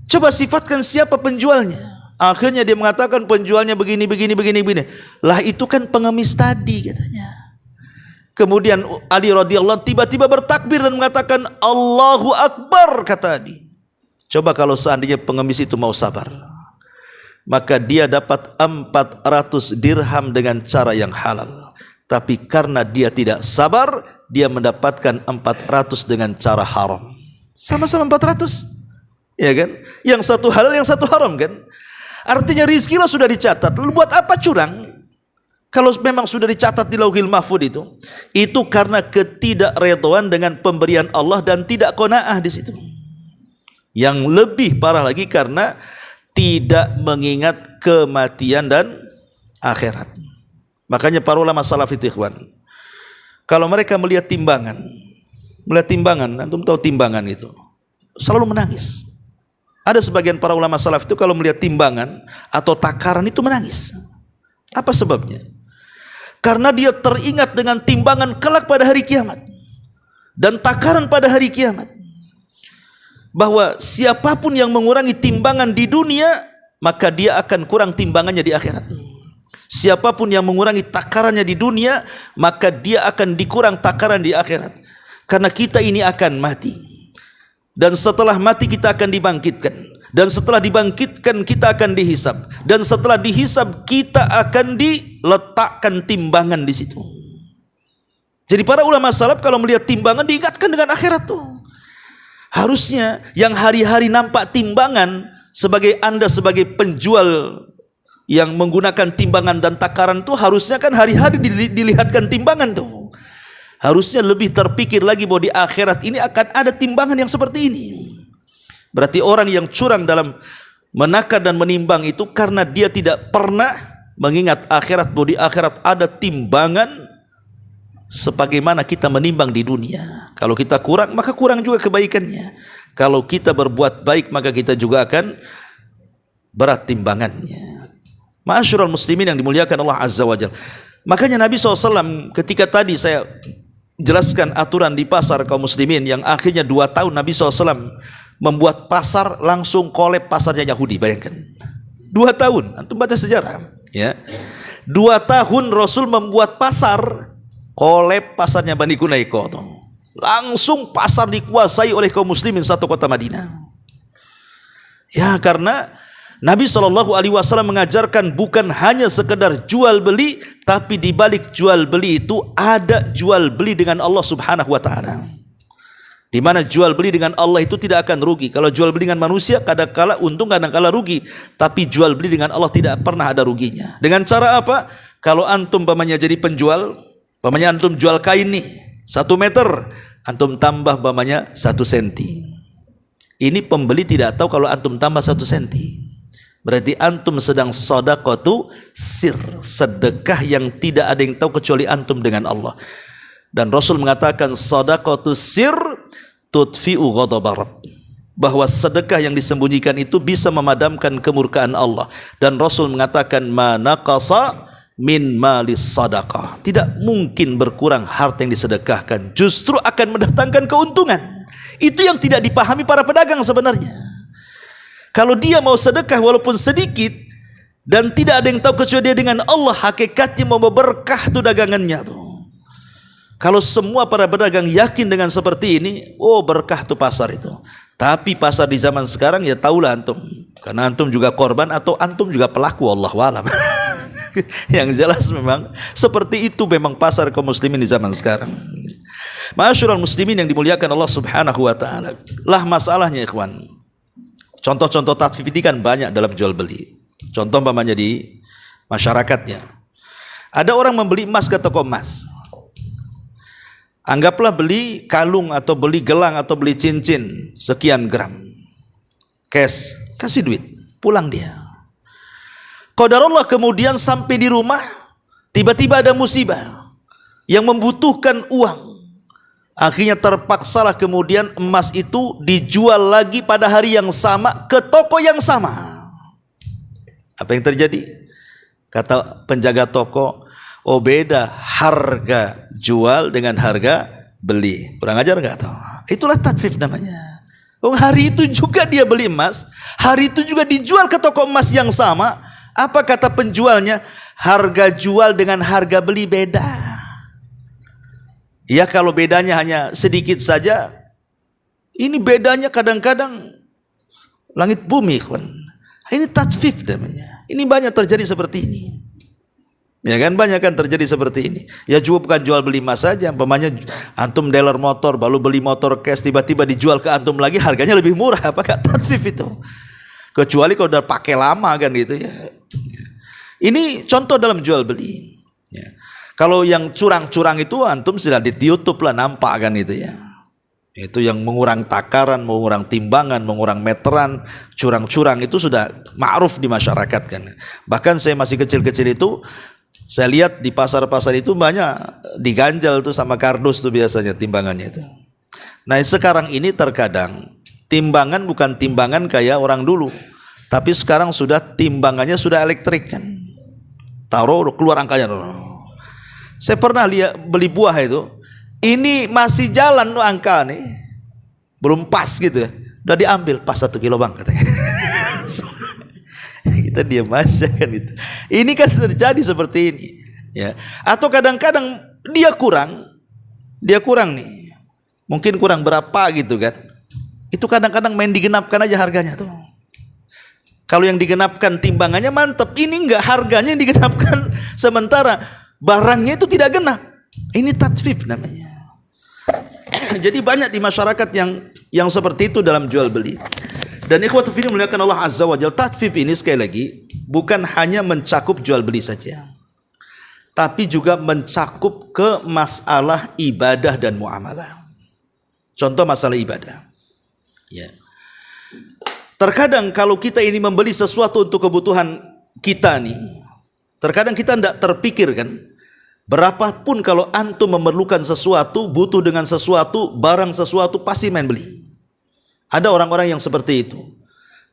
A: Coba sifatkan siapa penjualnya. Akhirnya dia mengatakan penjualnya begini. Lah itu kan pengemis tadi katanya. Kemudian Ali radhiyallahu tiba-tiba bertakbir dan mengatakan Allahu Akbar, kata Ali. Coba kalau seandainya pengemis itu mau sabar, maka dia dapat 400 dirham dengan cara yang halal. Tapi karena dia tidak sabar, dia mendapatkan 400 dengan cara haram. Sama-sama 400. Ya kan? Yang satu halal, yang satu haram kan? Artinya rizki lo sudah dicatat. Lalu buat apa curang? Kalau memang sudah dicatat di Lauhil Mahfud itu karena ketidakredaan dengan pemberian Allah dan tidak qanaah di situ. Yang lebih parah lagi karena tidak mengingat kematian dan akhirat. Makanya para ulama salaf itu ikhwan, kalau mereka melihat timbangan, antum tahu timbangan itu, selalu menangis. Ada sebagian para ulama salaf itu kalau melihat timbangan atau takaran itu menangis. Apa sebabnya? Karena dia teringat dengan timbangan kelak pada hari kiamat dan takaran pada hari kiamat, bahwa siapapun yang mengurangi timbangan di dunia, maka dia akan kurang timbangannya di akhirat. Siapapun yang mengurangi takarannya di dunia, maka dia akan dikurang takaran di akhirat. Karena kita ini akan mati, dan setelah mati kita akan dibangkitkan, dan setelah dibangkitkan kita akan dihisab, dan setelah dihisab kita akan diletakkan timbangan di situ. Jadi para ulama salaf kalau melihat timbangan diingatkan dengan akhirat tuh. Harusnya yang hari-hari nampak timbangan, sebagai Anda sebagai penjual yang menggunakan timbangan dan takaran tuh, harusnya kan hari-hari dilihatkan timbangan tuh. Harusnya lebih terpikir lagi bahwa di akhirat ini akan ada timbangan yang seperti ini. Berarti orang yang curang dalam menakar dan menimbang itu karena dia tidak pernah mengingat akhirat, bahwa di akhirat ada timbangan sebagaimana kita menimbang di dunia. Kalau kita kurang, maka kurang juga kebaikannya. Kalau kita berbuat baik, maka kita juga akan berat timbangannya. Ma'asyiral muslimin yang dimuliakan Allah Azza wa Jalla. Makanya Nabi SAW ketika tadi saya jelaskan aturan di pasar kaum muslimin yang akhirnya 2 tahun Nabi SAW membuat pasar langsung kolab pasarnya Yahudi. Bayangkan 2 tahun, antum baca sejarah ya. 2 tahun Rasul membuat pasar kolab pasarnya Bani Quraisy, langsung pasar dikuasai oleh kaum muslimin satu kota Madinah. Ya, karena Nabi SAW mengajarkan bukan hanya sekedar jual beli, tapi di balik jual beli itu ada jual beli dengan Allah Subhanahu wa taala. Di mana jual beli dengan Allah itu tidak akan rugi. Kalau jual beli dengan manusia kadang-kala untung, kadang-kala rugi, tapi jual beli dengan Allah tidak pernah ada ruginya. Dengan cara apa? Kalau antum pamannya jadi penjual, pamannya antum jual kain nih 1 meter, antum tambah pamannya 1 senti. Ini pembeli tidak tahu kalau antum tambah 1 senti. Berarti antum sedang shadaqatu sir, sedekah yang tidak ada yang tahu kecuali antum dengan Allah. Dan Rasul mengatakan shadaqatu sir tudfi'u ghadabar Rabb, bahwa sedekah yang disembunyikan itu bisa memadamkan kemurkaan Allah. Dan Rasul mengatakan ma naqasa min malis sadaqah, tidak mungkin berkurang harta yang disedekahkan, justru akan mendatangkan keuntungan. Itu yang tidak dipahami para pedagang sebenarnya. Kalau dia mau sedekah walaupun sedikit dan tidak ada yang tahu kecuali dia dengan Allah, hakikatnya mau berkah tuh dagangannya tuh. Kalau semua para pedagang yakin dengan seperti ini, oh berkah tuh pasar itu. Tapi pasar di zaman sekarang ya tahulah antum, karena antum juga korban atau antum juga pelaku, Allahu a'lam. Yang jelas memang seperti itu memang pasar kaum muslimin di zaman sekarang. Ma'asyiral muslimin yang dimuliakan Allah Subhanahu wa taala. Lah masalahnya ikhwan, contoh-contoh tatfif ini kan banyak dalam jual beli. Contoh umpamanya di masyarakatnya, ada orang membeli emas ke toko emas. Anggaplah beli kalung atau beli gelang atau beli cincin sekian gram, cash, kasih duit, pulang dia. Qadarullah kemudian sampai di rumah, tiba-tiba ada musibah yang membutuhkan uang. Akhirnya terpaksalah kemudian emas itu dijual lagi pada hari yang sama ke toko yang sama. Apa yang terjadi? Kata penjaga toko, oh beda harga jual dengan harga beli. Kurang ajar nggak tahu? Itulah tatfif namanya. Oh, hari itu juga dia beli emas, hari itu juga dijual ke toko emas yang sama. Apa kata penjualnya? Harga jual dengan harga beli beda. Ya kalau bedanya hanya sedikit saja, ini bedanya kadang-kadang langit bumi. Ini tatfif namanya. Ini banyak terjadi seperti ini. Ya kan, banyak kan terjadi seperti ini. Ya juga bukan jual beli emas saja. Umpamanya antum dealer motor, baru beli motor cash, tiba-tiba dijual ke antum lagi harganya lebih murah. Apakah tatfif itu? Kecuali kalau udah pakai lama kan gitu ya. Ini contoh dalam jual beli. Ya. Kalau yang curang-curang itu antum sudah di YouTube lah nampak kan itu ya. Itu yang mengurang takaran, mengurang timbangan, mengurang meteran, curang-curang itu sudah ma'ruf di masyarakat kan. Bahkan saya masih kecil-kecil itu saya lihat di pasar-pasar itu banyak diganjal tuh sama kardus tuh biasanya timbangannya itu. Nah sekarang ini terkadang timbangan bukan timbangan kayak orang dulu, tapi sekarang sudah timbangannya sudah elektrik kan. Taruh keluar angkanya. Saya pernah lihat beli buah itu, ini masih jalan tuh angka nih, belum pas gitu ya, udah diambil pas 1 kilo bang katanya. Kita diam aja kan itu. Ini kan terjadi seperti ini, ya. Atau kadang-kadang dia kurang nih, mungkin kurang berapa gitu kan. Itu kadang-kadang main digenapkan aja harganya tuh. Kalau yang digenapkan timbangannya mantep, ini enggak, harganya yang digenapkan sementara barangnya itu tidak genap. Ini tatfif namanya. Jadi banyak di masyarakat yang seperti itu dalam jual beli. Dan ikhwatu fillah muliakan Allah Azza wa Jalla, tatfif ini sekali lagi bukan hanya mencakup jual beli saja, tapi juga mencakup ke masalah ibadah dan muamalah. Contoh masalah ibadah. Ya. Terkadang kalau kita ini membeli sesuatu untuk kebutuhan kita nih, terkadang kita tidak terpikir kan, berapapun kalau antum memerlukan sesuatu, butuh dengan sesuatu, barang sesuatu, pasti main beli. Ada orang-orang yang seperti itu.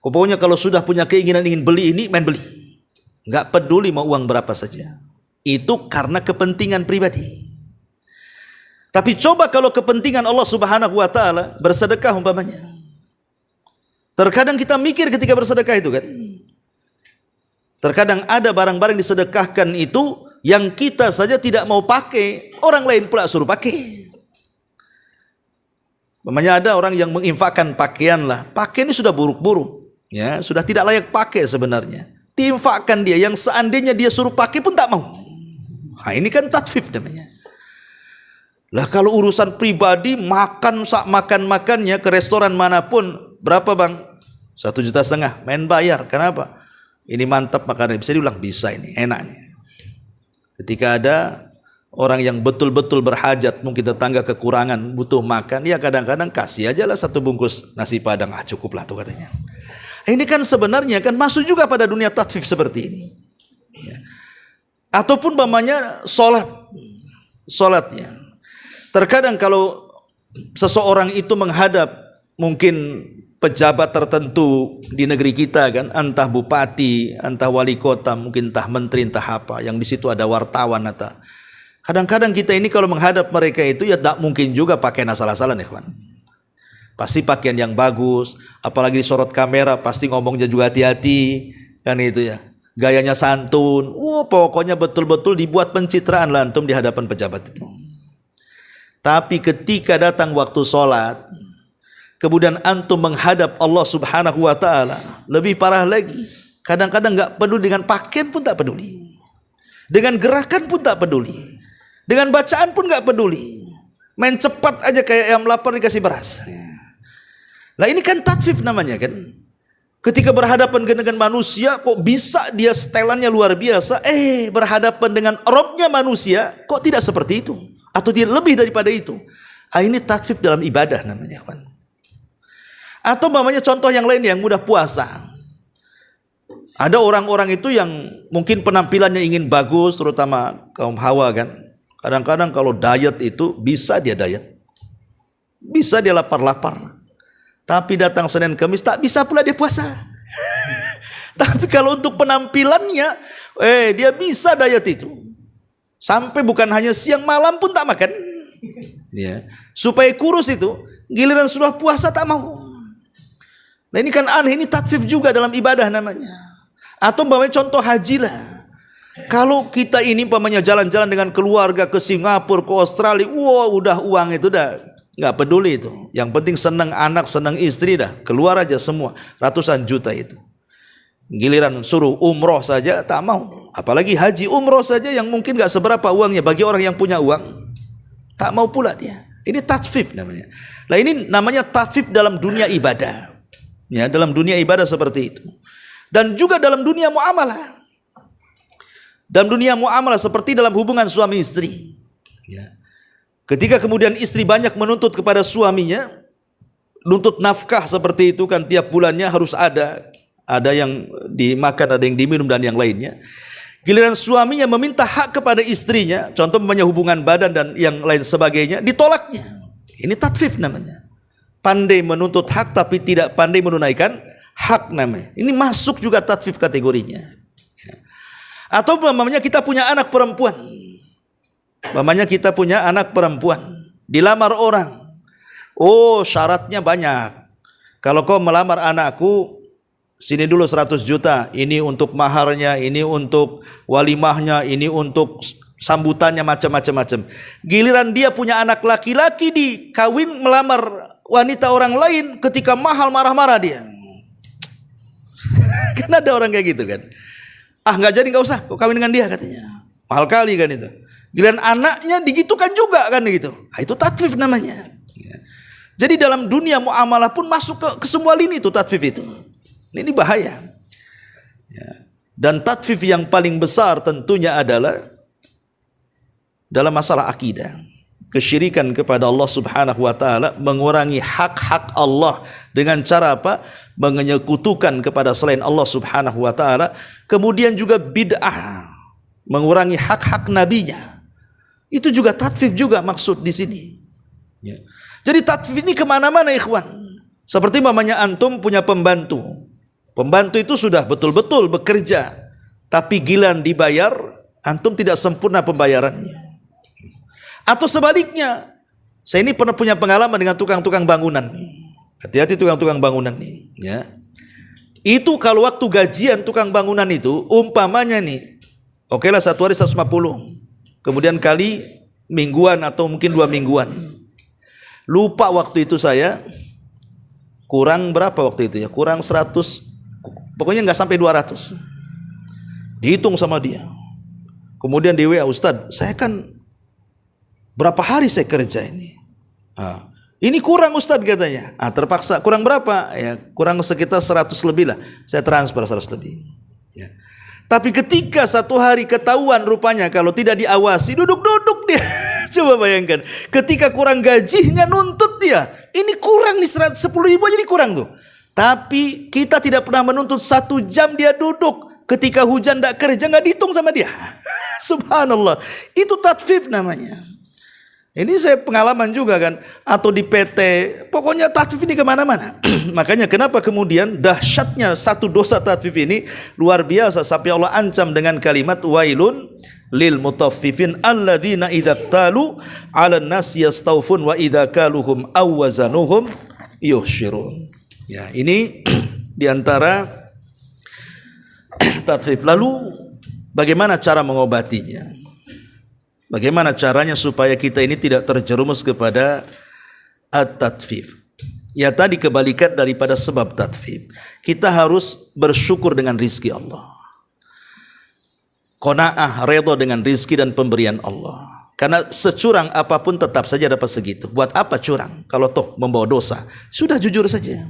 A: Pokoknya kalau sudah punya keinginan ingin beli ini, main beli. Nggak peduli mau uang berapa saja. Itu karena kepentingan pribadi. Tapi coba kalau kepentingan Allah Subhanahu wa taala, bersedekah umpamanya. Terkadang kita mikir ketika bersedekah itu kan. Terkadang ada barang-barang disedekahkan itu yang kita saja tidak mau pakai, orang lain pula suruh pakai. Umpamanya ada orang yang menginfakkan pakaian lah, pakaian ini sudah buruk-buruk, ya, sudah tidak layak pakai sebenarnya. Diinfakkan dia, yang seandainya dia suruh pakai pun tak mau. Nah, ini kan tatfif namanya. Lah kalau urusan pribadi, makan sak makan-makannya ke restoran manapun, berapa bang? 1,5 juta, main bayar. Kenapa? Ini mantap makanan, bisa diulang, bisa ini, enak nih. Ketika ada orang yang betul-betul berhajat, mungkin tetangga kekurangan, butuh makan, ya kadang-kadang kasih aja lah 1 bungkus nasi padang, cukup lah tuh katanya. Ini kan sebenarnya kan masuk juga pada dunia tatfif seperti ini. Ya. Ataupun umpamanya solatnya. Terkadang kalau seseorang itu menghadap mungkin pejabat tertentu di negeri kita kan, entah bupati, entah wali kota, mungkin entah menteri, entah apa, yang di situ ada wartawan atau kadang-kadang kita ini kalau menghadap mereka itu ya tak mungkin juga pakaian asal-asalan ya kawan. Pasti pakaian yang bagus, apalagi disorot kamera, pasti ngomongnya juga hati-hati kan itu ya. Gayanya santun, pokoknya betul-betul dibuat pencitraan lah antum di hadapan pejabat itu. Tapi ketika datang waktu sholat, kemudian antum menghadap Allah Subhanahu wa taala, lebih parah lagi. Kadang-kadang enggak peduli dengan pakaian pun tak peduli. Dengan gerakan pun tak peduli. Dengan bacaan pun enggak peduli. Main cepat aja kayak ayam lapar dikasih beras. Nah ini kan tatfif namanya kan. Ketika berhadapan dengan manusia kok bisa dia setelannya luar biasa, berhadapan dengan Robnya manusia kok tidak seperti itu. Atau dia lebih daripada itu. Ini tatfif dalam ibadah namanya kan. Atau namanya contoh yang lain yang mudah puasa. Ada orang-orang itu yang mungkin penampilannya ingin bagus, terutama kaum hawa kan. Kadang-kadang kalau diet itu bisa dia diet. Bisa dia lapar-lapar. Tapi datang Senin Kamis tak bisa pula dia puasa. Tapi kalau untuk penampilannya, dia bisa diet itu. Sampai bukan hanya siang malam pun tak makan. Ya. Supaya kurus itu, giliran sudah puasa tak mau. Nah ini kan aneh, ini tatfif juga dalam ibadah namanya. Atau umpamanya contoh haji lah. Kalau kita ini umpamanya jalan-jalan dengan keluarga ke Singapura, ke Australia, udah uang itu dah nggak peduli itu. Yang penting senang anak, senang istri dah, keluar aja semua, ratusan juta itu. Giliran suruh umroh saja tak mau. Apalagi haji, umroh saja yang mungkin nggak seberapa uangnya bagi orang yang punya uang, tak mau pula dia. Ini tatfif namanya. Nah ini namanya tatfif dalam dunia ibadah. Ya, dalam dunia ibadah seperti itu. Dan juga dalam dunia muamalah. Dalam dunia muamalah seperti dalam hubungan suami istri. Ya. Ketika kemudian istri banyak menuntut kepada suaminya, nuntut nafkah seperti itu kan tiap bulannya harus ada yang dimakan, ada yang diminum dan yang lainnya. Giliran suaminya meminta hak kepada istrinya, contoh hubungan badan dan yang lain sebagainya, ditolaknya. Ini tatfif namanya. Pandai menuntut hak tapi tidak pandai menunaikan hak namanya. Ini masuk juga tatfif kategorinya. Atau umpamanya kita punya anak perempuan. Umpamanya kita punya anak perempuan, dilamar orang. Oh, syaratnya banyak. Kalau kau melamar anakku, sini dulu 100 juta. Ini untuk maharnya, ini untuk walimahnya, ini untuk sambutannya, macam-macam. Giliran dia punya anak laki-laki dikawin melamar wanita orang lain, ketika mahal marah-marah dia. Kan ada orang kayak gitu kan. Nggak jadi, nggak usah, kau kawin dengan dia katanya. Mahal kali kan itu. Giliran anaknya digitukan juga kan gitu. Itu tatfif namanya. Jadi dalam dunia muamalah pun masuk ke semua lini itu tatfif itu. Ini bahaya. Dan tatfif yang paling besar tentunya adalah dalam masalah akidah. Kesyirikan kepada Allah Subhanahu wa taala, mengurangi hak-hak Allah dengan cara apa? Menyekutukan kepada selain Allah Subhanahu wa taala. Kemudian juga bid'ah, mengurangi hak-hak nabinya. Itu juga tatfif juga maksud di sini. Ya. Jadi tatfif ini kemana-mana ikhwan. Seperti mamanya antum punya pembantu. Pembantu itu sudah betul-betul bekerja, tapi giliran dibayar, antum tidak sempurna pembayarannya. Atau sebaliknya, saya ini pernah punya pengalaman dengan tukang-tukang bangunan. Hati-hati tukang-tukang bangunan nih. Ya. Itu kalau waktu gajian tukang bangunan itu, umpamanya nih, oke lah 1 hari 150. Kemudian kali mingguan atau mungkin 2 mingguan. Lupa waktu itu saya, kurang berapa waktu itu ya? Kurang 100, pokoknya nggak sampai 200. Dihitung sama dia. Kemudian di WA, Ustadz, saya kan berapa hari saya kerja ini? Ini kurang Ustadz katanya. Terpaksa, kurang berapa? Ya, kurang sekitar 100 lebih lah. Saya transfer 100 lebih. Ya. Tapi ketika 1 hari ketahuan rupanya kalau tidak diawasi, duduk-duduk dia. Coba bayangkan, ketika kurang gajinya nuntut dia. Ini kurang nih 10 ribu aja ini kurang tuh. Tapi kita tidak pernah menuntut 1 jam dia duduk. Ketika hujan tidak kerja nggak dihitung sama dia. Subhanallah, itu tatfif namanya. Ini saya pengalaman juga kan. Atau di PT, pokoknya tatfif ini kemana-mana. Makanya kenapa kemudian dahsyatnya satu dosa tatfif ini luar biasa. Sampai Allah ancam dengan kalimat wailun lil mutaffifin alladzina idza talu 'alan nas yastawfun wa idza kaluhum aw wazanuhum yuhsyirun. Ya, ini diantara tatfif. Lalu bagaimana cara mengobatinya? Bagaimana caranya supaya kita ini tidak terjerumus kepada at-tatfif? Ya tadi kebalikan daripada sebab tatfif. Kita harus bersyukur dengan rizki Allah. Qanaah, redha dengan rizki dan pemberian Allah. Karena securang apapun tetap saja dapat segitu. Buat apa curang? Kalau toh membawa dosa, sudah jujur saja.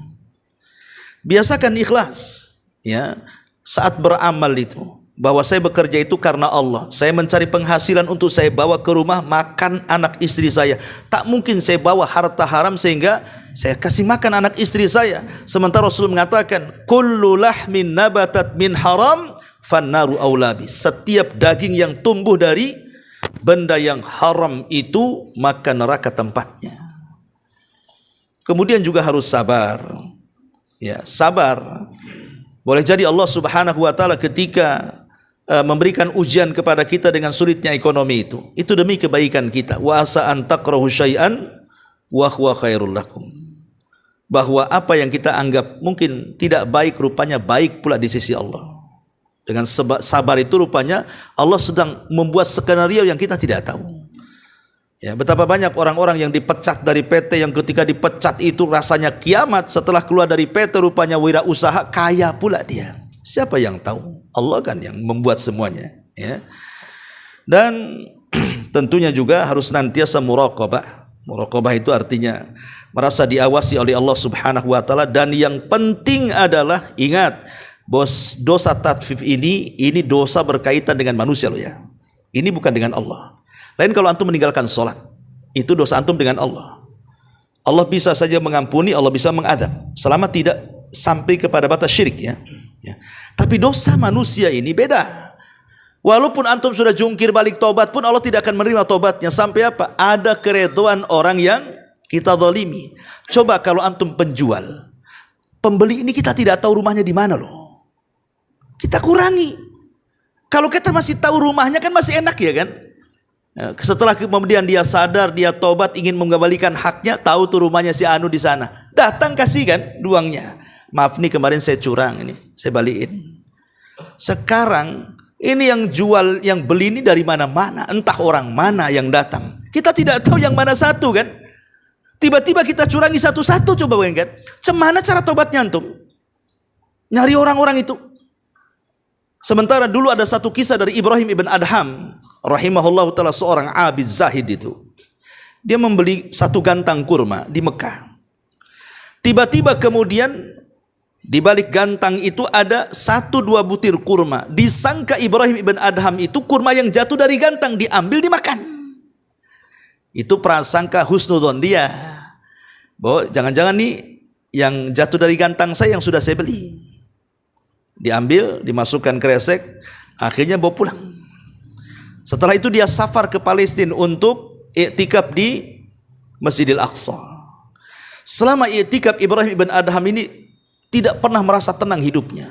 A: Biasakan ikhlas. Ya, saat beramal itu. Bahwa saya bekerja itu karena Allah. Saya mencari penghasilan untuk saya bawa ke rumah makan anak istri saya. Tak mungkin saya bawa harta haram sehingga saya kasih makan anak istri saya. Sementara Rasul mengatakan, kullu lahmin nabatat min haram fannaru aulabi. Setiap daging yang tumbuh dari benda yang haram itu, maka neraka tempatnya. Kemudian juga harus sabar. Ya, sabar. Boleh jadi Allah Subhanahu wa taala ketika memberikan ujian kepada kita dengan sulitnya ekonomi itu demi kebaikan kita. Wa asa an takrahu syai'an wa huwa khairul lakum. Bahwa apa yang kita anggap mungkin tidak baik rupanya baik pula di sisi Allah. Dengan sabar itu rupanya Allah sedang membuat skenario yang kita tidak tahu. Ya, betapa banyak orang-orang yang dipecat dari PT yang ketika dipecat itu rasanya kiamat, setelah keluar dari PT rupanya wirausaha kaya pula dia. Siapa yang tahu? Allah kan yang membuat semuanya, ya. Dan tentunya juga harus senantiasa muraqabah. Muraqabah itu artinya merasa diawasi oleh Allah Subhanahu wa taala. Dan yang penting adalah ingat, bos, dosa tatfif ini dosa berkaitan dengan manusia loh ya. Ini bukan dengan Allah. Lain kalau antum meninggalkan sholat, itu dosa antum dengan Allah. Allah bisa saja mengampuni, Allah bisa mengadab selama tidak sampai kepada batas syirik ya. Tapi dosa manusia ini beda. Walaupun antum sudah jungkir balik tobat pun Allah tidak akan menerima tobatnya. Sampai apa? Ada keredoan orang yang kita zalimi. Coba kalau antum penjual, pembeli ini kita tidak tahu rumahnya di mana loh. Kita kurangi. Kalau kita masih tahu rumahnya kan masih enak ya kan? Setelah kemudian dia sadar, dia tobat, ingin mengembalikan haknya, tahu tuh rumahnya si Anu di sana. Datang kasih kan uangnya. Maaf nih kemarin saya curang ini, saya balikin. Sekarang ini yang jual, yang beli ini dari mana-mana, entah orang mana yang datang. Kita tidak tahu yang mana satu kan. Tiba-tiba kita curangi satu-satu, coba bayangkan. Cemana cara tobatnya antum? Nyari orang-orang itu. Sementara dulu ada satu kisah dari Ibrahim ibn Adham, rahimahullah ta'ala, seorang abid zahid itu. Dia membeli satu gantang kurma di Mekah. Tiba-tiba kemudian di balik gantang itu ada 1-2 butir kurma. Disangka Ibrahim ibn Adham itu kurma yang jatuh dari gantang, diambil dimakan. Itu prasangka husnudzon dia, bahwa jangan-jangan nih yang jatuh dari gantang saya yang sudah saya beli. Diambil, dimasukkan kresek, akhirnya bawa pulang. Setelah itu dia safar ke Palestina untuk iktikaf di Masjidil Aqsa. Selama iktikaf Ibrahim ibn Adham ini tidak pernah merasa tenang hidupnya.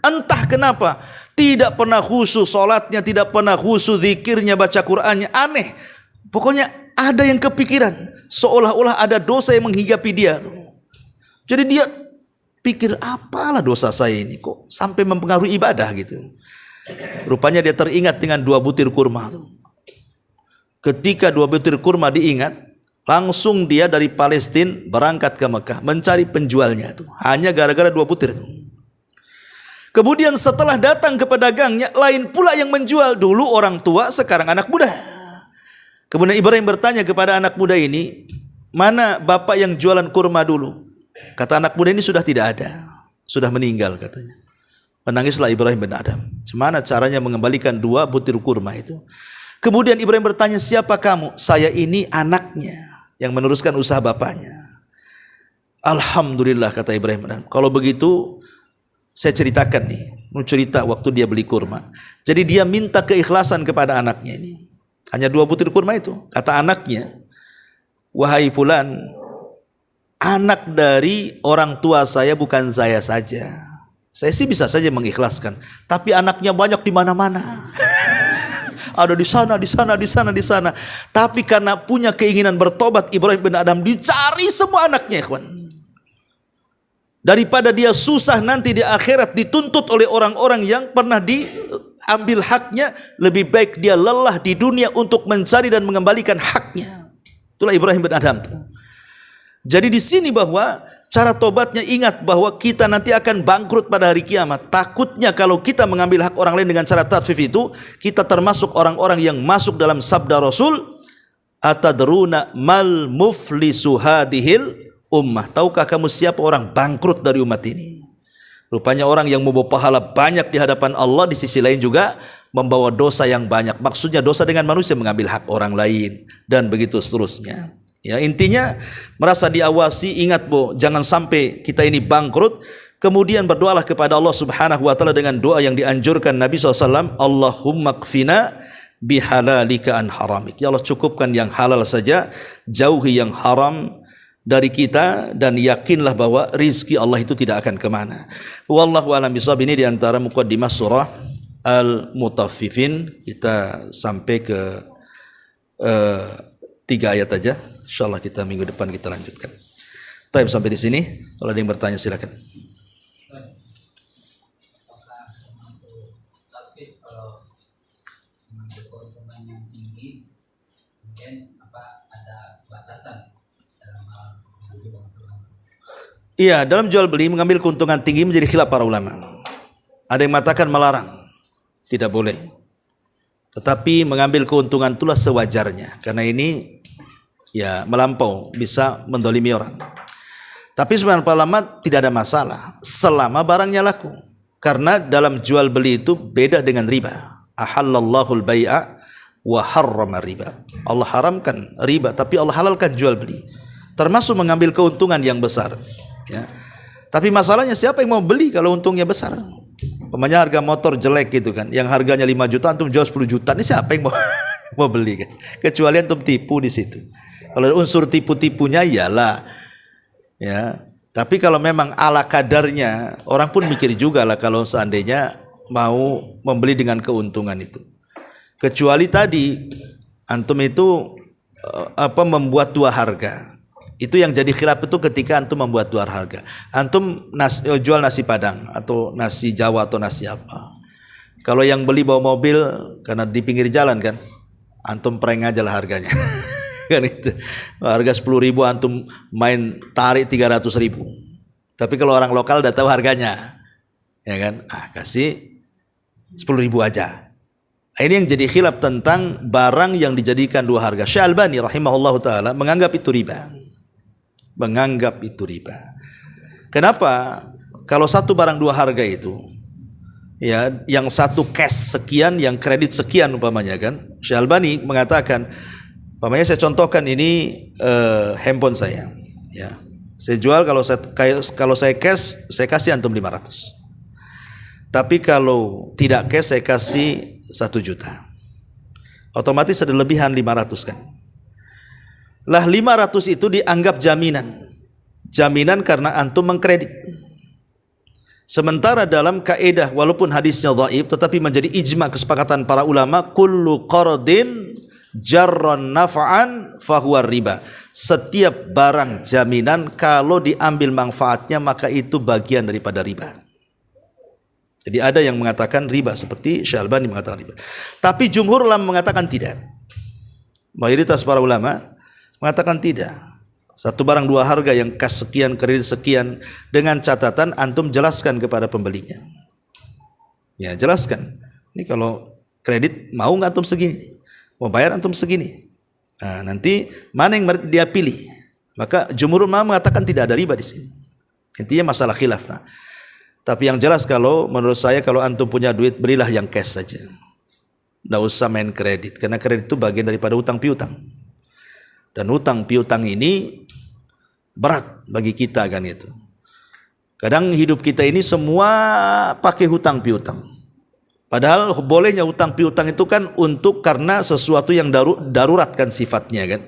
A: Entah kenapa, tidak pernah khusyuk salatnya, tidak pernah khusyuk zikirnya, baca Qur'annya, aneh. Pokoknya ada yang kepikiran, seolah-olah ada dosa yang menghijapi dia. Jadi dia pikir, apalah dosa saya ini kok sampai mempengaruhi ibadah gitu. Rupanya dia teringat dengan 2 butir kurma. Ketika 2 butir kurma diingat, langsung dia dari Palestina berangkat ke Mekah mencari penjualnya itu. Hanya gara-gara 2 butir itu. Kemudian setelah datang ke pedagangnya, lain pula yang menjual. Dulu orang tua, sekarang anak muda. Kemudian Ibrahim bertanya kepada anak muda ini, mana bapak yang jualan kurma dulu? Kata anak muda ini, sudah tidak ada, sudah meninggal katanya. Menangislah Ibrahim bin Adham. Gimana caranya mengembalikan 2 butir kurma itu? Kemudian Ibrahim bertanya, siapa kamu? Saya ini anaknya yang meneruskan usaha bapaknya. Alhamdulillah, kata Ibrahim. Kalau begitu saya ceritakan nih, mau cerita waktu dia beli kurma. Jadi dia minta keikhlasan kepada anaknya ini. Hanya 2 butir kurma itu. Kata anaknya, wahai fulan, anak dari orang tua saya bukan saya saja. Saya sih bisa saja mengikhlaskan, tapi anaknya banyak di mana-mana. Ada di sana, di sana, di sana, di sana. Tapi karena punya keinginan bertobat, Ibrahim bin Adham dicari semua anaknya, ikhwan. Daripada dia susah nanti di akhirat dituntut oleh orang-orang yang pernah diambil haknya, lebih baik dia lelah di dunia untuk mencari dan mengembalikan haknya. Itulah Ibrahim bin Adham. Jadi di sini bahwa cara tobatnya, ingat bahwa kita nanti akan bangkrut pada hari kiamat. Takutnya kalau kita mengambil hak orang lain dengan cara tatfif itu, kita termasuk orang-orang yang masuk dalam sabda Rasul, atadruna mal muflisu hadhil ummah. Tahukah kamu siapa orang bangkrut dari umat ini? Rupanya orang yang membawa pahala banyak di hadapan Allah, di sisi lain juga membawa dosa yang banyak. Maksudnya dosa dengan manusia, mengambil hak orang lain, dan begitu seterusnya. Ya, intinya merasa diawasi. Ingat jangan sampai kita ini bangkrut. Kemudian berdoalah kepada Allah Subhanahu wa taala dengan doa yang dianjurkan Nabi SAW, Allahumma kfina bihalalika an haramik. Ya Allah, cukupkan yang halal saja, jauhi yang haram dari kita, dan yakinlah bahwa rizki Allah itu tidak akan kemana. Wallahu a'lam bishawab. Ini diantara muqaddimah surah Al-Mutaffifin. Kita sampai ke 3 ayat aja. InsyaAllah kita minggu depan kita lanjutkan. Taib sampai di sini. Kalau ada yang bertanya silakan. Iya, dalam jual beli mengambil keuntungan tinggi menjadi khilaf para ulama. Ada yang mengatakan melarang, tidak boleh. Tetapi mengambil keuntungan itulah sewajarnya, karena ini ya melampau, bisa mendolimi orang. Tapi sebenarnya para ulama tidak ada masalah selama barangnya laku. Karena dalam jual beli itu beda dengan riba. Ahallallahu al-bai'a wa harrama riba. Allah haramkan riba, tapi Allah halalkan jual beli. Termasuk mengambil keuntungan yang besar. Ya. Tapi masalahnya siapa yang mau beli kalau untungnya besar? Pemanya harga motor jelek gitu kan, yang harganya 5 juta antum jual 10 juta, ini siapa yang mau beli kan? Kecuali antum tipu di situ. Kalau unsur tipu-tipunya iyalah. Ya, tapi kalau memang ala kadarnya, orang pun mikir juga lah kalau seandainya mau membeli dengan keuntungan itu. Kecuali tadi antum itu membuat dua harga. Itu yang jadi khilaf itu ketika antum membuat dua harga. Antum jual nasi Padang atau nasi Jawa atau nasi apa. Kalau yang beli bawa mobil karena di pinggir jalan kan, antum prank aja lah harganya. Kan itu harga 10.000 antum main tarik 300.000. Tapi kalau orang lokal udah tahu harganya, ya kan, kasih 10.000 aja. Ini yang jadi khilaf tentang barang yang dijadikan dua harga. Syekh Albani rahimahullahu taala menganggap itu riba. Menganggap itu riba. Kenapa? Kalau satu barang dua harga itu, ya, yang satu cash sekian, yang kredit sekian umpamanya kan. Syekh Albani mengatakan, umpamanya saya contohkan ini handphone saya, ya. Saya jual kalau saya cash saya kasih antum 500. Tapi kalau tidak cash saya kasih 1 juta. Otomatis ada lebihan 500 kan. Lah 500 itu dianggap jaminan. Jaminan karena antum mengkredit. Sementara dalam kaidah walaupun hadisnya dhaif tetapi menjadi ijma kesepakatan para ulama, kullu qardin jarron naf'an fahuwa riba. Setiap barang jaminan kalau diambil manfaatnya maka itu bagian daripada riba. Jadi ada yang mengatakan riba seperti Syekh Albani mengatakan riba. Tapi jumhur ulama mengatakan tidak. Mayoritas para ulama mengatakan tidak. Satu barang dua harga yang kas sekian, kredit sekian, dengan catatan antum jelaskan kepada pembelinya. Ya, jelaskan. Ini kalau kredit mau nggak antum segini? Mau bayar antum segini. Nah, nanti mana yang dia pilih? Maka jumhur ulama mengatakan tidak ada riba di sini. Intinya masalah khilaf. Nah, tapi yang jelas kalau menurut saya kalau antum punya duit berilah yang cash saja. Tidak usah main kredit karena kredit itu bagian daripada utang piutang. Dan utang piutang ini berat bagi kita kan itu. Kadang hidup kita ini semua pakai hutang piutang. Padahal bolehnya hutang piutang itu kan untuk karena sesuatu yang darurat kan sifatnya kan.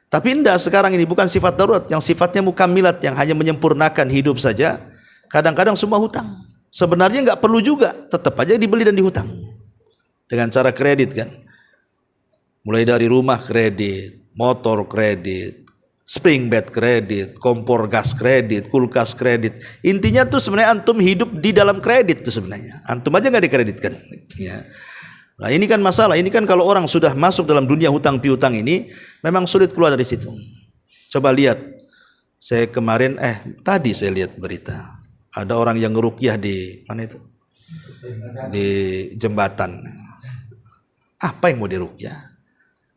A: Tapi enggak, sekarang ini bukan sifat darurat, yang sifatnya mukamilat, yang hanya menyempurnakan hidup saja. Kadang-kadang semua hutang. Sebenarnya enggak perlu juga, tetap aja dibeli dan dihutang. Dengan cara kredit kan. Mulai dari rumah kredit, motor kredit, spring bed kredit, kompor gas kredit, kulkas kredit. Intinya tuh sebenarnya antum hidup di dalam kredit tuh sebenarnya. Antum aja nggak dikreditkan. Ya. Nah ini kan masalah. Ini kan kalau orang sudah masuk dalam dunia hutang piutang ini, memang sulit keluar dari situ. Coba lihat. Saya kemarin, tadi saya lihat berita. Ada orang yang ngerukyah di mana itu? Di jembatan. Apa yang mau dirukyah?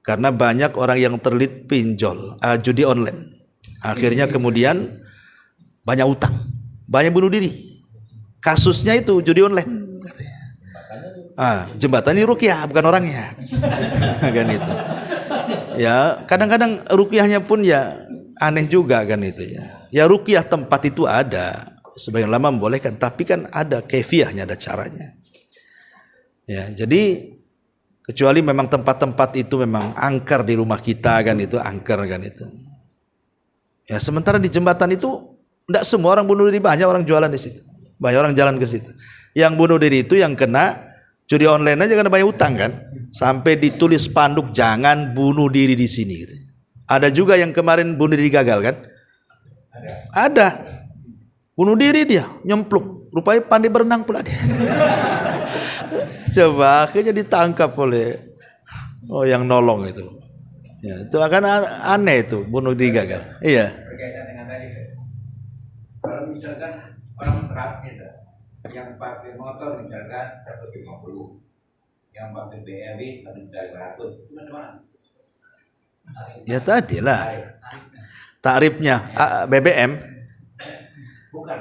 A: Karena banyak orang yang terlilit pinjol, judi online. Akhirnya kemudian banyak utang, banyak bunuh diri. Kasusnya itu judi online. Jembatan ini rukyah, bukan orangnya. Kan itu. Ya, kadang-kadang rukyahnya pun ya aneh juga kan itu ya. Ya rukyah tempat itu ada, sebagian lama membolehkan, tapi kan ada kefiahnya, ada caranya. Ya, jadi kecuali memang tempat-tempat itu memang angker di rumah kita kan itu, angker kan itu. Ya sementara di jembatan itu tidak semua orang bunuh diri, banyak orang jualan di situ, banyak orang jalan ke situ. Yang bunuh diri itu yang kena judi online aja karena banyak utang kan, sampai ditulis spanduk jangan bunuh diri di sini. Gitu. Ada juga yang kemarin bunuh diri gagal kan? Ada. Bunuh diri dia, nyemplung. Rupanya pandai berenang pula dia. Coba akhirnya ditangkap oleh yang nolong itu. Ya, itu akan aneh itu bunuh diri gagal. Iya.
B: Berkaitan dengan tadi. Kalau misalkan orang terakhir yang pakai motor misalkan 150, yang pakai BRI 1.500, gimana?
A: Ya tadilah tarifnya BBM.
B: Bukan.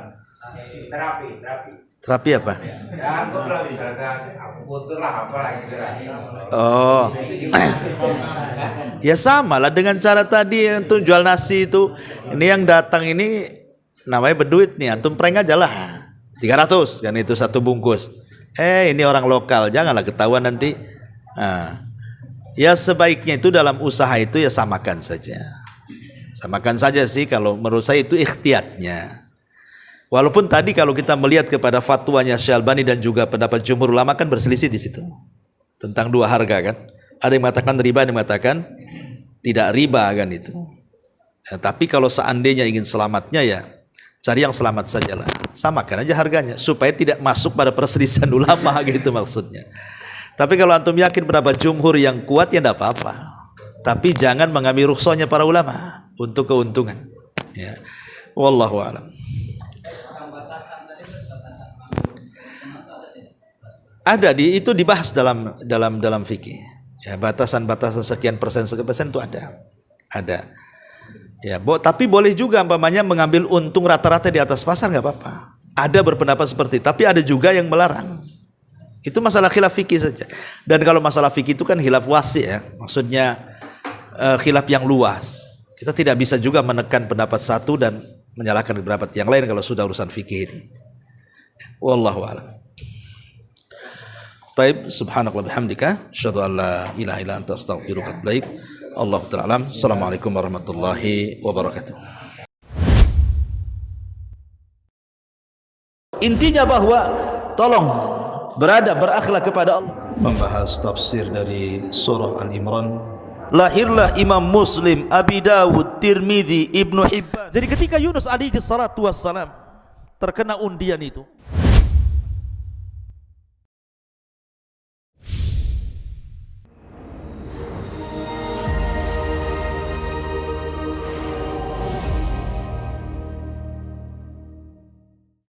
B: Terapi.
A: Terapi apa?
B: Ya, anggaplah misalkan akupunktur lah apalah istilahnya.
A: Oh. Ya sama lah dengan cara tadi untuk jual nasi itu. Ini yang datang ini namanya berduit nih, antum prank aja lah. 300 kan itu satu bungkus. Ini orang lokal, janganlah ketahuan nanti. Nah, ya sebaiknya itu dalam usaha itu ya samakan saja. Samakan saja sih kalau menurut saya itu ikhtiyatnya. Walaupun tadi kalau kita melihat kepada fatwanya Syalbani dan juga pendapat jumhur ulama kan berselisih di situ tentang dua harga kan. Ada yang mengatakan riba, ada yang mengatakan tidak riba kan itu. Ya, tapi kalau seandainya ingin selamatnya ya cari yang selamat sajalah. Samakan aja harganya supaya tidak masuk pada perselisihan ulama gitu maksudnya. Tapi kalau antum yakin pendapat jumhur yang kuat ya tidak apa-apa. Tapi jangan mengambil rukhsahnya para ulama untuk keuntungan. Ya. Wallahu a'lam. Ada itu dibahas dalam fikih. Ya, batasan-batasan sekian persen itu ada. Ya, tapi boleh juga umpamanya mengambil untung rata-rata di atas pasar nggak apa-apa. Ada berpendapat seperti, tapi ada juga yang melarang. Itu masalah khilaf fikih saja. Dan kalau masalah fikih itu kan khilaf wasi ya, maksudnya khilaf yang luas. Kita tidak bisa juga menekan pendapat satu dan menyalahkan pendapat yang lain kalau sudah urusan fikih ini. Wallahu a'lam. Taib, subhanakallah bihamdika, asyhadu an la ilaha illa anta astaghfiruka wa atubu ilaik. Allahu ta'ala alam. Assalamualaikum warahmatullahi wabarakatuh. Intinya bahwa tolong berakhlak kepada Allah. Membahas tafsir dari surah Al-Imran. Lahirlah Imam Muslim, Abi Dawud, Tirmidzi, Ibnu Hibban. Jadi ketika Yunus alaihi salatu wassalam terkena undian itu,